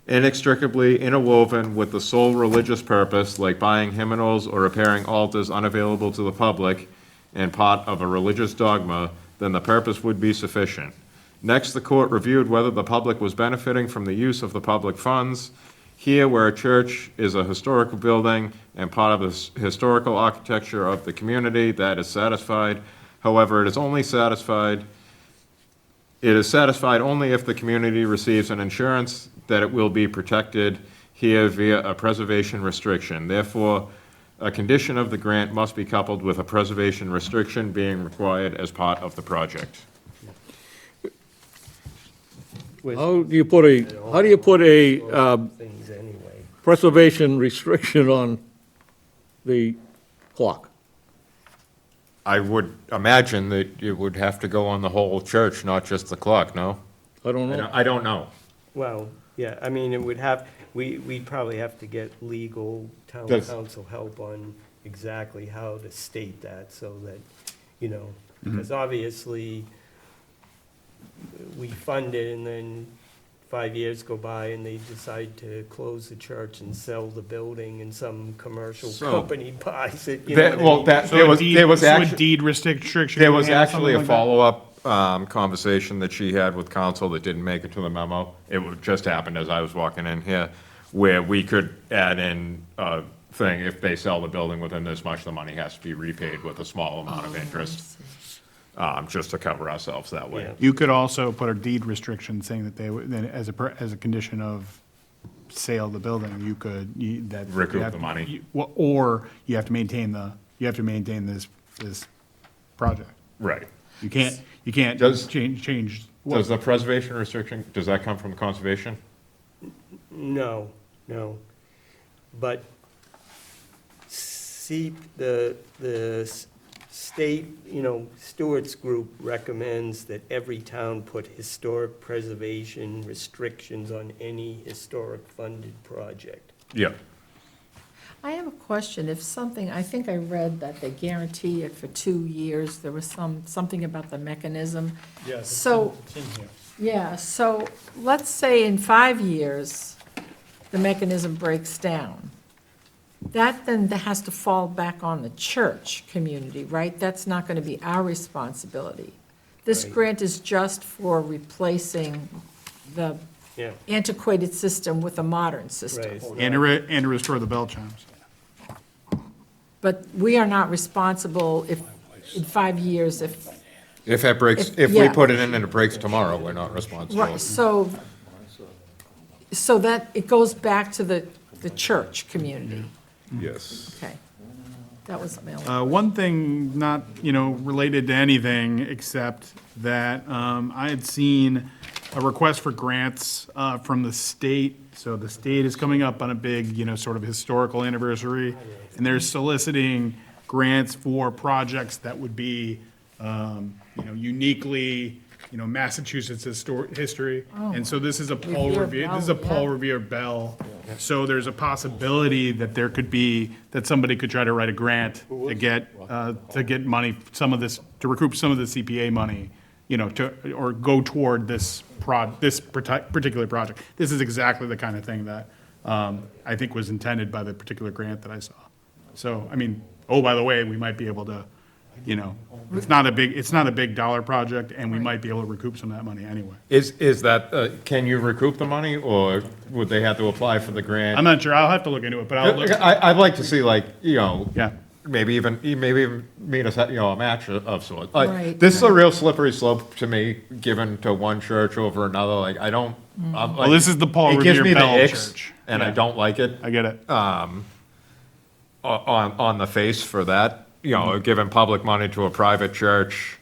inextricably interwoven with the sole religious purpose, like buying hymnals or repairing altars unavailable to the public and part of a religious dogma, then the purpose would be sufficient. Next, the court reviewed whether the public was benefiting from the use of the public funds. Here, where a church is a historical building and part of the historical architecture of the community, that is satisfied. However, it is satisfied only if the community receives an insurance that it will be protected here via a preservation restriction. Therefore, a condition of the grant must be coupled with a preservation restriction being required as part of the project. How do you put a Things anyway. preservation restriction on the clock? I would imagine that it would have to go on the whole church, not just the clock, no? I don't know. I don't know. Well, yeah, I mean, it would have, we'd probably have to get legal town Does- council help on exactly how to state that, so that, you know, because obviously, we fund it, and then 5 years go by, and they decide to close the church and sell the building, and some commercial So- company buys it, you know what I Well, mean? that, So there a was, deed- there was so a actually, deed restriction. there was can handle actually a something like that? follow-up, conversation that she had with council that didn't make it to the memo. It just happened as I was walking in here, where we could add in a thing, if they sell the building within this much, the money has to be repaid with a small amount of interest, just to cover ourselves that way. Yeah. You could also put a deed restriction saying that they would, then as a condition of sale of the building, you could, that. Recoup you have- the money. Or you have to maintain this project. Right. You can't Does- change. Does the preservation restriction, does that come from conservation? No, no. But see, the state, you know, Stewart's group recommends that every town put historic preservation restrictions on any historic funded project. Yeah. I have a question. If something, I think I read that they guarantee it for 2 years. There was something about the mechanism. Yes, So- it's in here. Yeah, so let's say in 5 years, the mechanism breaks down. That then has to fall back on the church community, right? That's not going to be our responsibility. This Right. grant is just for replacing the Yeah. antiquated system with a modern system. Right. And to restore the bell chimes. But we are not responsible if, in 5 years, if, If it breaks, If- if we yeah. put it in and it breaks tomorrow, we're not responsible. right, so that, it goes back to the church community. Yes. Okay. That was my only. One thing not, related to anything, except that I had seen a request for grants from the state. So the state is coming up on a big, sort of historical anniversary, and they're soliciting grants for projects that would be, uniquely, Massachusetts history. And so this is a Paul Revere Revere, Bell, this is a Paul yeah. Revere Bell. So there's a possibility that there could be, that somebody could try to write a grant to get money, to recoup some of the CPA money, or go toward this particular project. This is exactly the kind of thing that I think was intended by the particular grant that I saw. So, by the way, we might be able to, it's not a big dollar project, and we might be able to recoup some of that money anyway. Is that, can you recoup the money, or would they have to apply for the grant? I'm not sure, I'll have to look into it, but I'll look, I'd like to see, like, yeah. maybe even meet us at, a match of sorts. Like, Right, this is a real slippery slope to me, given to one church over another, like, I don't, I'm Well, like. this is the Paul It gives Revere me the Bell icks, Church. and I Yeah. don't like it. I get it. On the face for that, giving public money to a private church,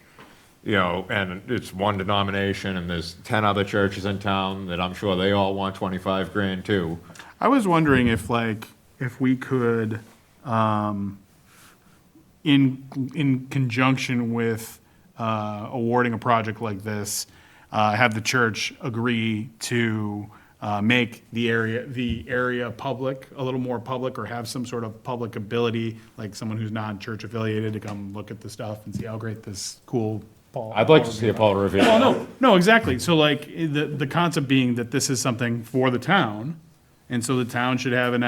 and it's one denomination, and there's 10 other churches in town that I'm sure they all want 25 grand too. I was wondering if we could, in conjunction with awarding a project like this, have the church agree to make the area public, a little more public, or have some sort of public ability, like someone who's not church affiliated to come look at the stuff and see how great this cool Paul. I'd like to see a Paul Revere. Well, no, exactly. So like, the concept being that this is something for the town, and so the town should have a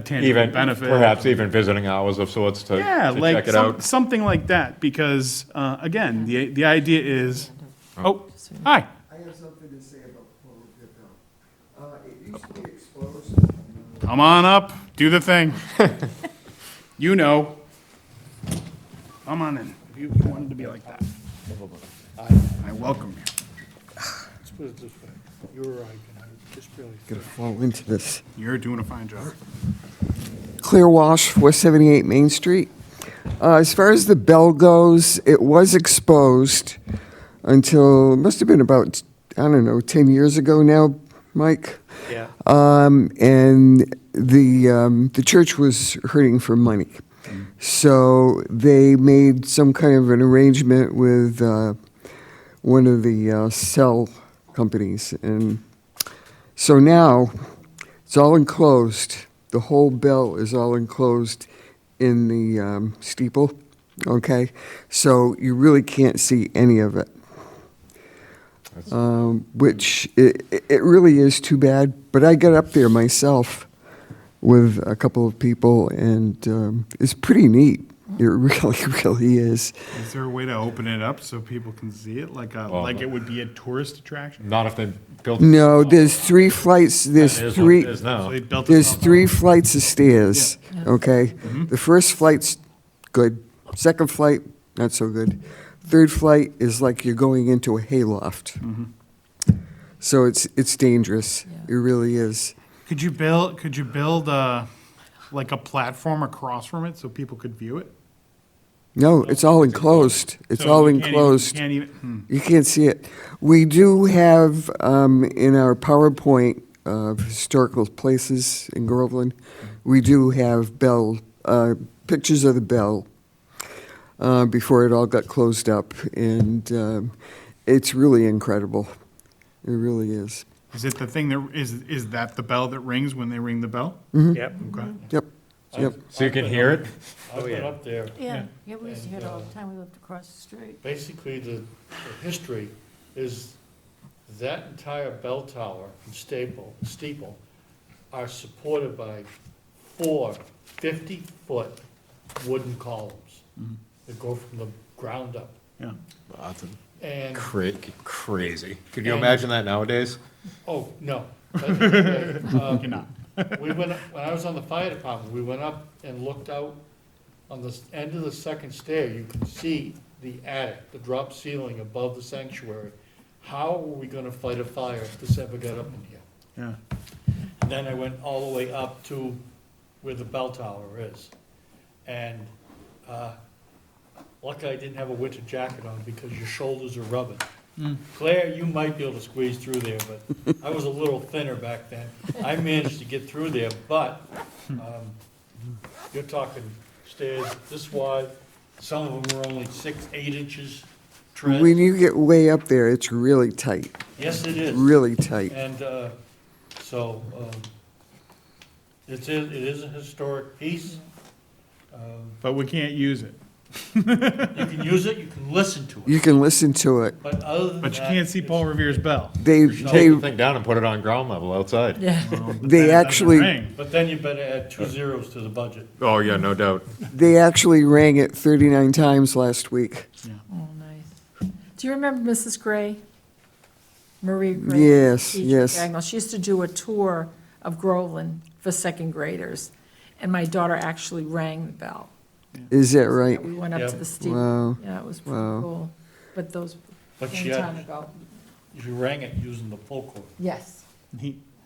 tangible Even, benefit. perhaps even visiting hours of sorts to Yeah, to like check it out. something like that, because, again, the idea is, oh, hi. I have something to say about Paul Revere. It used to be exposed. Come on up, do the thing. You know. Come on in, if you wanted to be like that. I welcome you. Let's put it this way, you're right, and I just really. Gonna fall into this. You're doing a fine job. Claire Walsh, 478 Main Street. As far as the bell goes, it was exposed until, it must have been about, I don't know, 10 years ago now, Mike. Yeah. And the church was hurting for money. So they made some kind of an arrangement with one of the cell companies. And so now it's all enclosed. The whole bell is all enclosed in the steeple, okay? So you really can't see any of it. Which it really is too bad. But I got up there myself with a couple of people, and it's pretty neat. It really, really is. Is there a way to open it up so people can see it, like it would be a tourist attraction? Not if they built. it. No, there's 3 flights. There's It is what three. it is now. So they built There's it up. 3 flights of stairs. Okay, the first flight's good. Second flight, not so good. Third flight is like you're going into a hayloft. So it's dangerous. Yeah. It really is. Could you build like a platform across from it so people could view it? No, it's all enclosed. It's So all you can't even- enclosed. You can't even, You can't see it. We do have in our PowerPoint of historical places in Groveland, we do have bell pictures of the bell before it all got closed up, and it's really incredible. It really is. Is it the thing that, is that the bell that rings when they ring the bell? Yep. Okay. Yep. Yep. So you can hear it? I've been up there. Yeah, we used to hear it all the time, we lived across the street. Basically, the history is that entire bell tower and steeple are supported by 4 50-foot wooden columns that go from the ground up. Yeah. And, Crazy. Could you And- imagine that nowadays? oh, no. But, You're not. when I was on the fire department, we went up and looked out on the end of the second stair. You can see the attic, the drop ceiling above the sanctuary. How are we gonna fight a fire if this ever got up in here? Yeah. And then I went all the way up to where the bell tower is. And luckily I didn't have a winter jacket on because your shoulders are rubbing. Claire, you might be able to squeeze through there, but I was a little thinner back then. I managed to get through there, but you're talking stairs this wide. Some of them were only 6, 8 inches tread. When you get way up there, it's really tight. Yes, it is. Really tight. And so it is a historic piece. But we can't use it. You can use it, you can listen to it, You can listen to it. but other than that. But you can't see it's- Paul Revere's bell. They Take they the thing down and put it on ground level outside. Yeah. They Then it doesn't actually- ring. But then you better add 2 zeros to the budget. Oh, yeah, no doubt. they actually rang it 39 times last week. Oh, nice. Do you remember Mrs. Gray? Marie Gray? Yes, teacher yes. at Agnell. She used to do a tour of Groveland for second graders, and my daughter actually rang the bell. Is that right? We went up to Yep. the steep, Wow. yeah, it was pretty Wow. cool. But those, But long she time had, ago, you rang it using the pull cord, yes,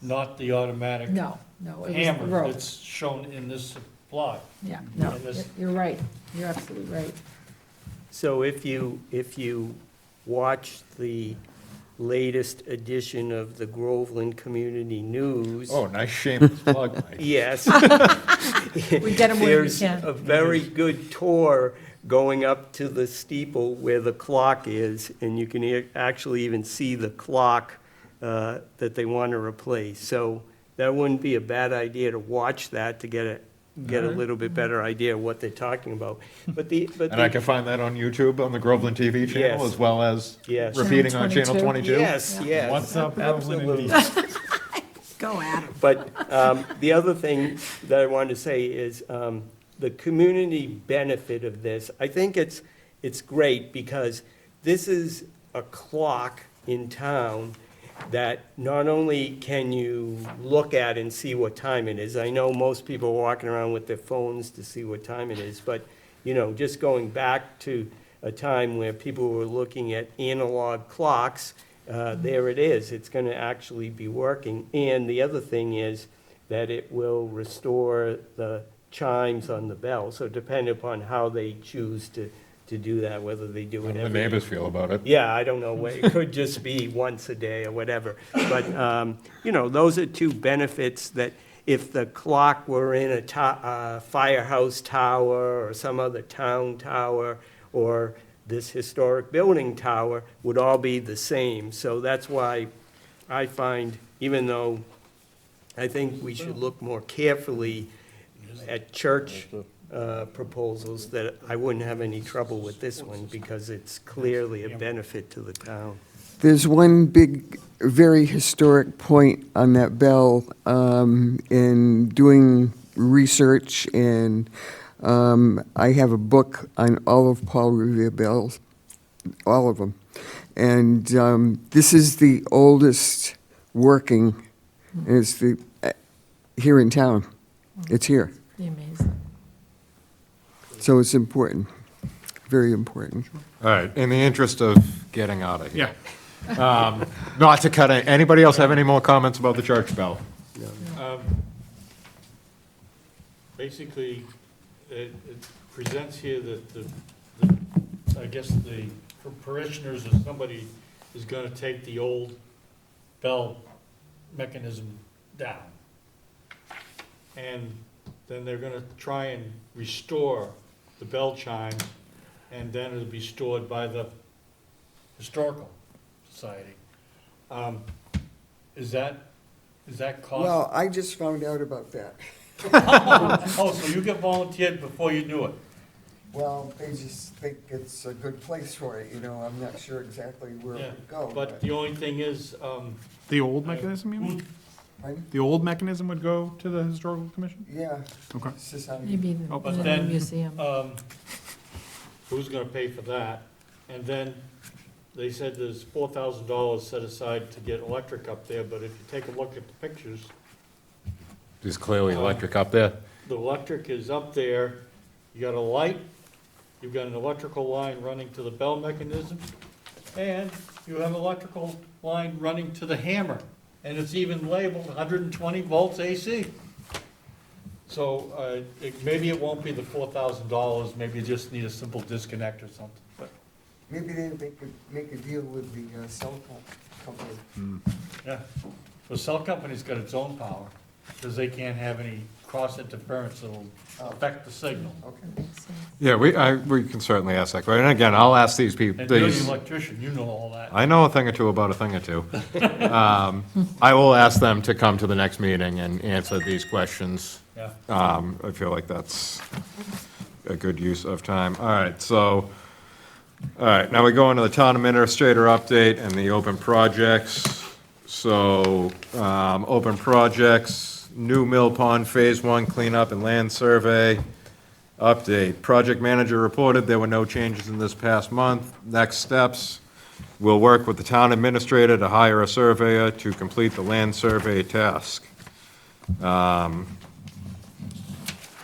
not the automatic no, it was the hammer rope. that's shown in this supply. Yeah, no, and this- you're right, you're absolutely right. So if you watch the latest edition of the Groveland Community News. Oh, nice shameless plug, Mike. We Yes. get 'em where we There's can. a very good tour going up to the steeple where the clock is, and you can actually even see the clock that they want to replace. So that wouldn't be a bad idea to watch that to get a little bit better idea of what they're talking about. But And I can find that on YouTube, on the Groveland TV channel, Yes. as well as Yes. repeating on Channel 22? Yes, yes. What's up, Groveland and Absolutely. Go at 'em. But the other thing that I wanted to say is the community benefit of this. I think it's great because this is a clock in town that not only can you look at and see what time it is. I know most people are walking around with their phones to see what time it is, but, just going back to a time where people were looking at analog clocks, there it is. It's going to actually be working. And the other thing is that it will restore the chimes on the bell. So depending upon how they choose to do that, whether they do How it do the every. neighbors feel about it? Yeah, I don't know, it could just be once a day or whatever. But, those are two benefits that if the clock were in a firehouse tower or some other town tower or this historic building tower, would all be the same. So that's why I find, even though I think we should look more carefully at church proposals, that I wouldn't have any trouble with this one because it's clearly a benefit to the town. There's one big, very historic point on that bell, in doing research, and I have a book on all of Paul Revere bells, all of them. And this is the oldest working, and it's here in town. It's here. Be amazing. So it's important, very important. All right, in the interest of getting out of here. Yeah. Not to cut it, anybody else have any more comments about the church bell? Basically, it presents here that I guess the parishioners or somebody is gonna take the old bell mechanism down. And then they're gonna try and restore the bell chimes, and then it'll be stored by the Historical Society. Is that cost? Well, I just found out about that. Oh, so you get volunteered before you knew it? Well, they just think it's a good place for it, I'm not sure exactly where it Yeah, would go. but the only thing is, The old mechanism, you mean? Pardon? The old mechanism would go to the historical commission? Yeah. Okay. Society. Maybe in Oh, but the then, museum. who's gonna pay for that? And then they said there's $4,000 set aside to get electric up there, but if you take a look at the pictures, There's clearly electric up there. the electric is up there, you got a light, you've got an electrical line running to the bell mechanism, and you have an electrical line running to the hammer, and it's even labeled 120 volts AC. So, maybe it won't be the $4,000, maybe you just need a simple disconnect or something, but, Maybe they could make a deal with the cell company. yeah. The cell company's got its own power, because they can't have any cross interference that'll affect the signal. Okay. Yeah, we can certainly ask that question. And again, I'll ask these people, And you're these, the electrician, you know all that. I know a thing or two about a thing or two. I will ask them to come to the next meeting and answer these questions. Yeah. I feel like that's a good use of time. All right, so, all right, now we go into the town administrator update and the open projects. So, open projects, New Mill Pond Phase 1 cleanup and land survey update. Project manager reported there were no changes in this past month. Next steps, we'll work with the town administrator to hire a surveyor to complete the land survey task.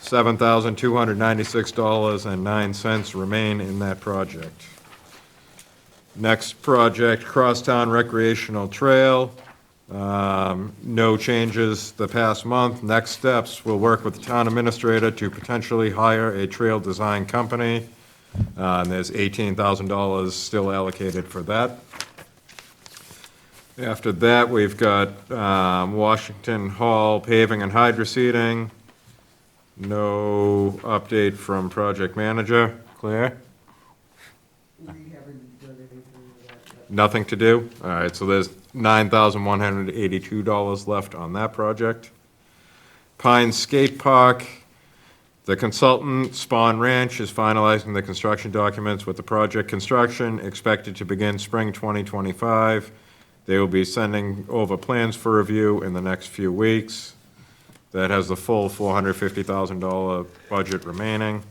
$7,296.09 remain in that project. Next project, Crosstown Recreational Trail. No changes the past month. Next steps, we'll work with the town administrator to potentially hire a trail design company. And there's $18,000 still allocated for that. After that, we've got Washington Hall paving and hydroseeding. No update from project manager. Claire? We haven't done anything with that yet. Nothing to do? All right, so there's $9,182 left on that project. Pine Skate Park, the consultant, Spawn Ranch, is finalizing the construction documents with the project construction expected to begin spring 2025. They will be sending over plans for review in the next few weeks. That has the full $450,000 budget remaining.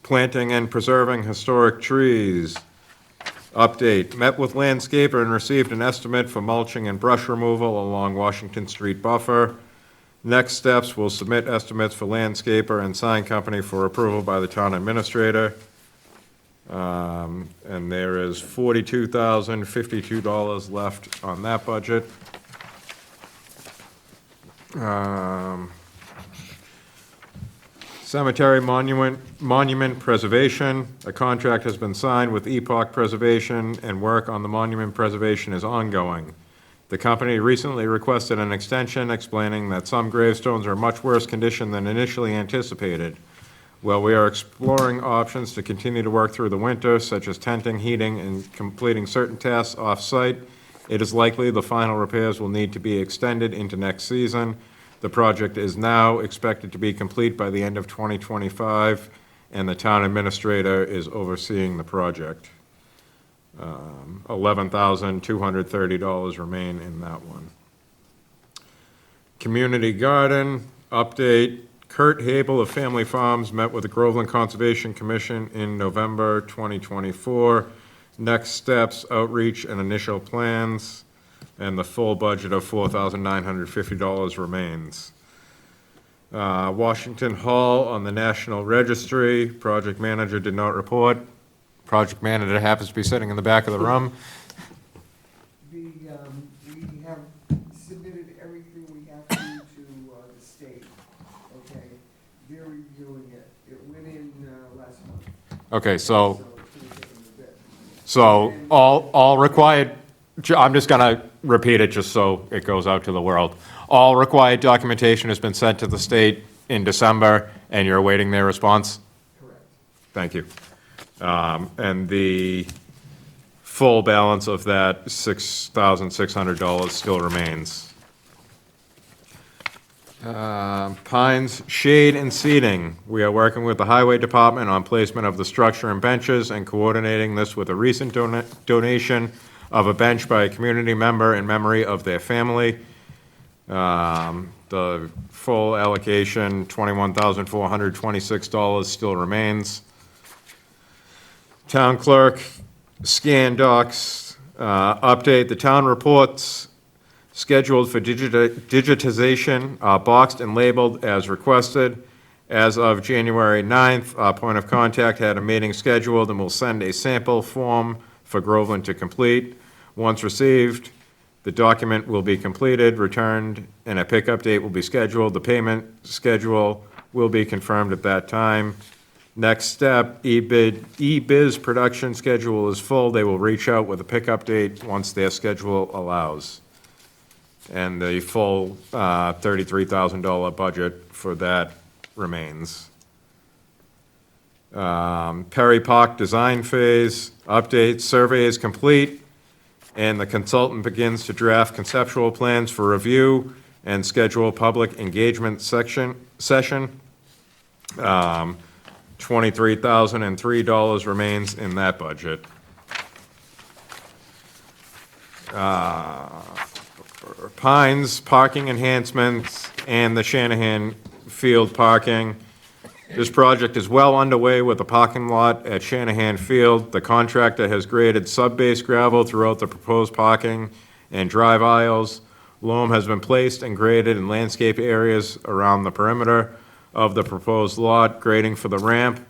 Planting and preserving historic trees. Update, met with landscaper and received an estimate for mulching and brush removal along Washington Street buffer. Next steps, we'll submit estimates for landscaper and sign company for approval by the town administrator. And there is $42,052 left on that budget. Cemetery monument preservation. A contract has been signed with Epoch Preservation, and work on the monument preservation is ongoing. The company recently requested an extension, explaining that some gravestones are in much worse condition than initially anticipated. While we are exploring options to continue to work through the winter, such as tenting, heating, and completing certain tasks off-site, it is likely the final repairs will need to be extended into next season. The project is now expected to be complete by the end of 2025, and the town administrator is overseeing the project. $11,230 remain in that one. Community garden, update. Kurt Habel of Family Farms met with the Groveland Conservation Commission in November 2024. Next steps, outreach and initial plans, and the full budget of $4,950 remains. Washington Hall on the National Registry, project manager did not report. Project manager happens to be sitting in the back of the room. We have submitted everything we have to the state, okay? They're reviewing it. It went in last month, Okay, so so it's gonna take them a bit. So all required, I'm just going to repeat it just so it goes out to the world. All required documentation has been sent to the state in December, and you're awaiting their response? Correct. Thank you. And the full balance of that $6,600 still remains. Pines Shade and Seating. We are working with the Highway Department on placement of the structure and benches and coordinating this with a recent donation of a bench by a community member in memory of their family. The full allocation, $21,426 still remains. Town clerk, scan docs, update, the town reports scheduled for digitization are boxed and labeled as requested. As of January 9th, our point of contact had a meeting scheduled and will send a sample form for Groveland to complete. Once received, the document will be completed, returned, and a pickup date will be scheduled. The payment schedule will be confirmed at that time. Next step, eBiz production schedule is full. They will reach out with a pickup date once their schedule allows. And the full $33,000 budget for that remains. Perry Park design phase, update, survey is complete, and the consultant begins to draft conceptual plans for review and schedule public engagement session. $23,003 remains in that budget. Pines parking enhancements and the Shanahan Field parking. This project is well underway with the parking lot at Shanahan Field. The contractor has graded sub-base gravel throughout the proposed parking and drive aisles. Loam has been placed and graded in landscape areas around the perimeter of the proposed lot. Grading for the ramp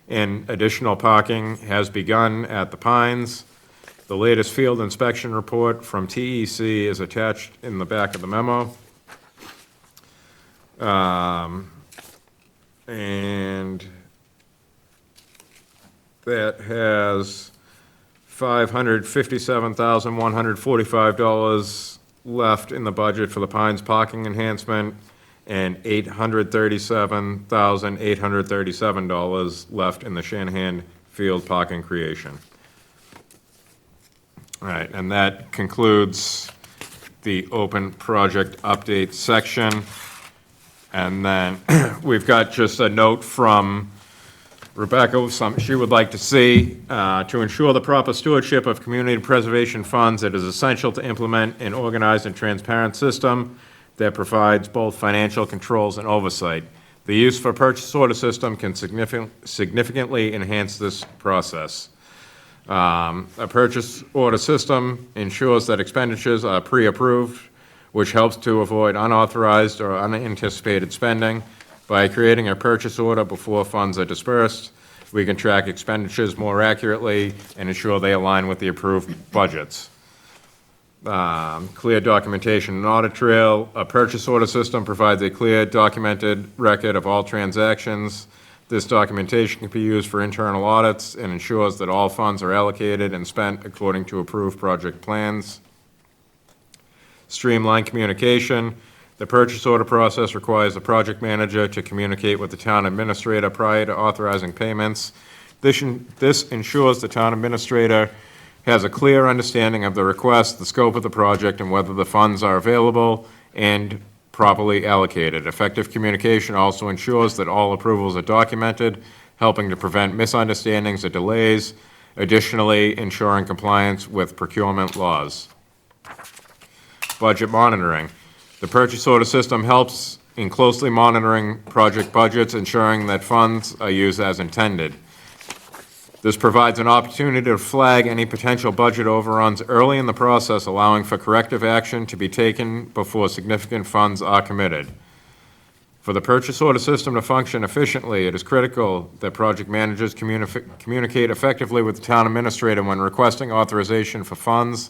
and additional parking has begun at the Pines. The latest field inspection report from TEC is attached in the back of the memo. And that has $557,145 left in the budget for the Pines parking enhancement and $837,837 left in the Shanahan Field parking creation. All right, and that concludes the open project update section. And then we've got just a note from Rebecca, something she would like to see. To ensure the proper stewardship of community preservation funds, it is essential to implement an organized and transparent system that provides both financial controls and oversight. The use for purchase order system can significantly enhance this process. A purchase order system ensures that expenditures are pre-approved, which helps to avoid unauthorized or unanticipated spending. By creating a purchase order before funds are dispersed, we can track expenditures more accurately and ensure they align with the approved budgets. Clear documentation and audit trail. A purchase order system provides a clear documented record of all transactions. This documentation can be used for internal audits and ensures that all funds are allocated and spent according to approved project plans. Streamline communication. The purchase order process requires the project manager to communicate with the town administrator prior to authorizing payments. This ensures the town administrator has a clear understanding of the request, the scope of the project, and whether the funds are available and properly allocated. Effective communication also ensures that all approvals are documented, helping to prevent misunderstandings or delays, additionally ensuring compliance with procurement laws. Budget monitoring. The purchase order system helps in closely monitoring project budgets, ensuring that funds are used as intended. This provides an opportunity to flag any potential budget overruns early in the process, allowing for corrective action to be taken before significant funds are committed. For the purchase order system to function efficiently, it is critical that project managers communicate effectively with the town administrator when requesting authorization for funds.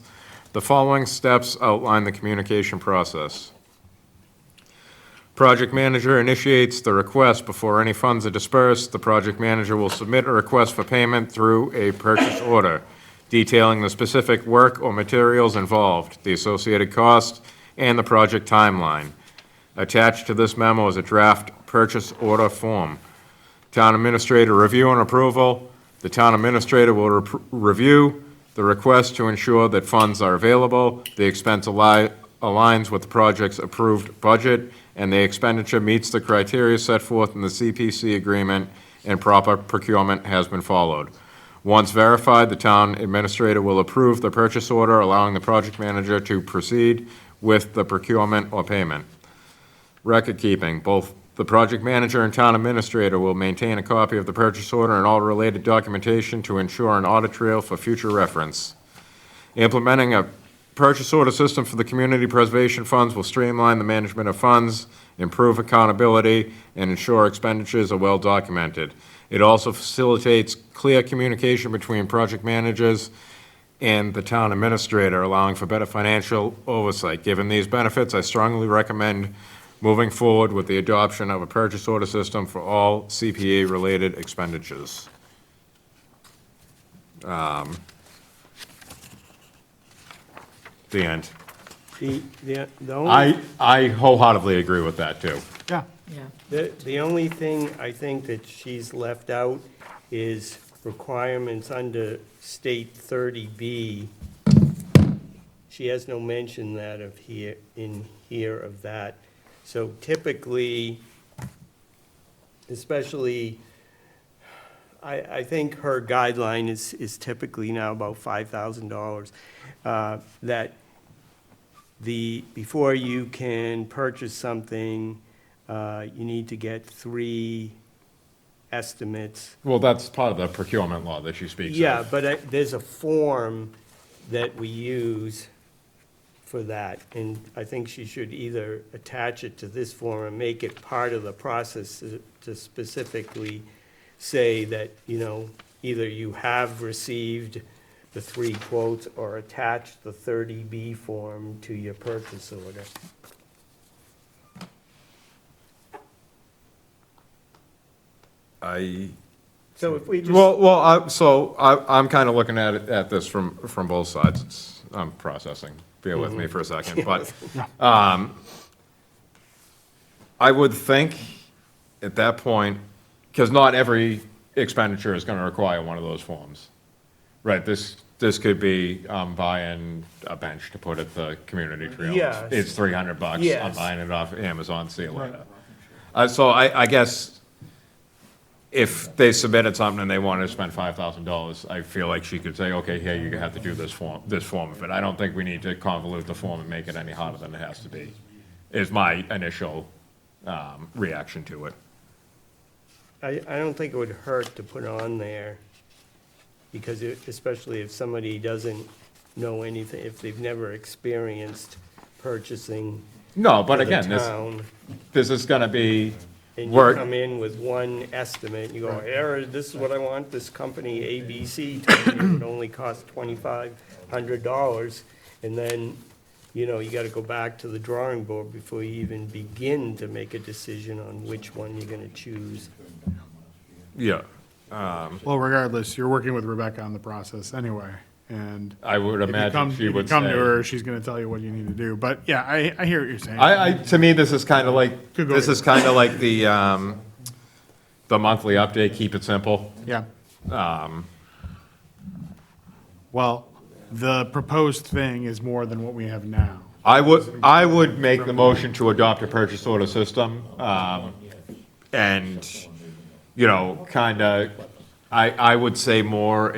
The following steps outline the communication process. Project manager initiates the request before any funds are dispersed. The project manager will submit a request for payment through a purchase order, detailing the specific work or materials involved, the associated cost, and the project timeline. Attached to this memo is a draft purchase order form. Town administrator review and approval. The town administrator will review the request to ensure that funds are available, the expense aligns with the project's approved budget, and the expenditure meets the criteria set forth in the CPC agreement, and proper procurement has been followed. Once verified, the town administrator will approve the purchase order, allowing the project manager to proceed with the procurement or payment. Record keeping. Both the project manager and town administrator will maintain a copy of the purchase order and all related documentation to ensure an audit trail for future reference. Implementing a purchase order system for the community preservation funds will streamline the management of funds, improve accountability, and ensure expenditures are well documented. It also facilitates clear communication between project managers and the town administrator, allowing for better financial oversight. Given these benefits, I strongly recommend moving forward with the adoption of a purchase order system for all CPA-related expenditures. The end. The only, I wholeheartedly agree with that, too. Yeah. Yeah. the only thing I think that she's left out is requirements under state 30B. She has no mention that of here of that. So typically, especially, I think her guideline is typically now about $5,000. That before you can purchase something, you need to get 3 estimates. Well, that's part of the procurement law that she speaks of. Yeah, but there's a form that we use for that. And I think she should either attach it to this form and make it part of the process to specifically say that, you know, either you have received the 3 quotes or attach the 30B form to your purchase order. So if we just. I'm kind of looking at this from both sides. I'm processing. Bear with me for a second, but, I would think at that point, because not every expenditure is going to require one of those forms. Right, this could be, buying a bench to put at the community trail. Yes. It's $300. I'm Yes. buying it off Amazon, see you later. So I guess if they submitted something and they wanted to spend $5,000, I feel like she could say, okay, here, you have to do this form of it. I don't think we need to convolute the form and make it any harder than it has to be, is my initial, reaction to it. I don't think it would hurt to put on there, because especially if somebody doesn't know anything, if they've never experienced purchasing No, but for the again, town, this is gonna be and you work. come in with one estimate, you go, here, this is what I want, this company ABC told me it would only cost $2,500, and then, you know, you gotta go back to the drawing board before you even begin to make a decision on which one you're gonna choose. Yeah, Well, regardless, you're working with Rebecca on the process anyway, and I would if you imagine come, she if you would come to say. her, she's gonna tell you what you need to do. But yeah, I hear what you're saying. To me, this is kind of like, Could go this either is kind of like the monthly update, keep it simple. Yeah. Well, the proposed thing is more than what we have now. I would make the motion to adopt a purchase order system, and, you know, kind of, I would say more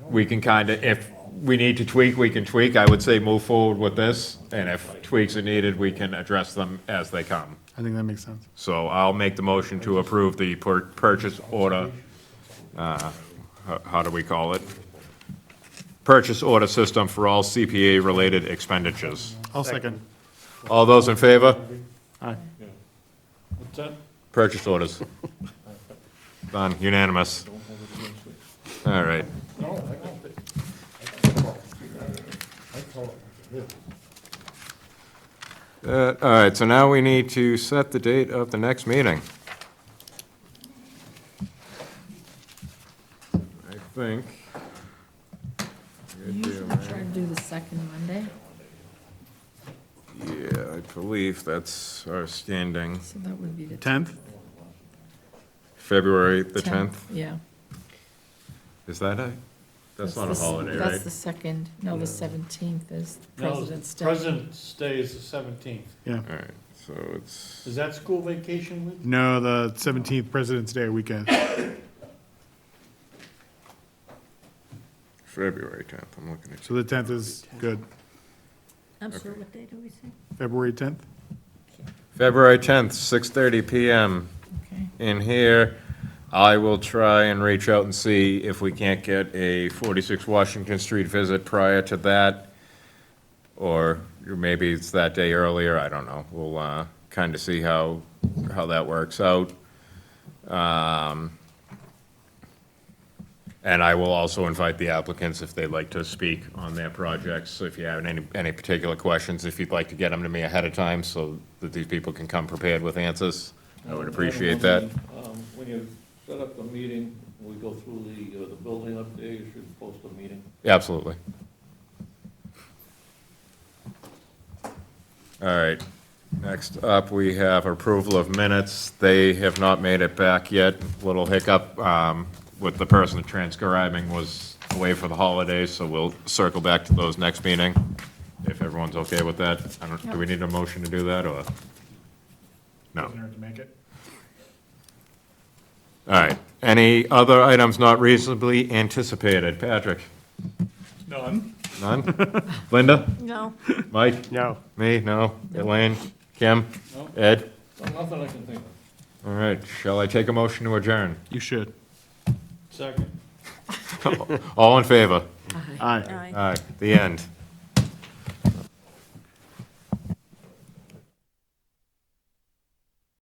we can kind of, if we need to tweak, we can tweak. I would say move forward with this, and if tweaks are needed, we can address them as they come. I think that makes sense. So I'll make the motion to approve the purchase order, how do we call it? Purchase order system for all CPA-related expenditures. I'll second. All those in favor? Aye. What's that? Purchase orders. Done, unanimous. All right. All right, so now we need to set the date of the next meeting. I think. You usually try to do the second Monday, Yeah, I believe that's our standing, so that would be the 10th? February the 10th. Yeah. Is that that's not a the- holiday, That's right? the second, no, the 17th is No, President's Day. President's Day is the 17th. Yeah. All right, so it's, Is that school vacation week? No, the 17th President's Day weekend. February 10th, I'm looking at So the 10th is good. I'm sorry, what day do we say? February 10th? February 10th, 6:30 PM Okay. in here. I will try and reach out and see if we can't get a 46 Washington Street visit prior to that, or maybe it's that day earlier, I don't know. We'll kind of see how that works out. And I will also invite the applicants if they'd like to speak on their projects. So if you have any particular questions, if you'd like to get them to me ahead of time so that these people can come prepared with answers, I would appreciate that. When you set up the meeting, we go through the building update, you should post a meeting. Absolutely. All right, next up, we have approval of minutes. They have not made it back yet. Little hiccup with the person transcribing was away for the holidays, so we'll circle back to those next meeting, if everyone's okay with that. Do we need a motion to do that, or? No. Doesn't hurt to make it. All right, any other items not reasonably anticipated? Patrick? None. None? Linda? No. Mike? No. Me? No? Elaine? Kim? No. Ed? Nothing I can think of. All right, shall I take a motion to adjourn? You should. Second. All in favor? Aye. Aye. Aye, the end.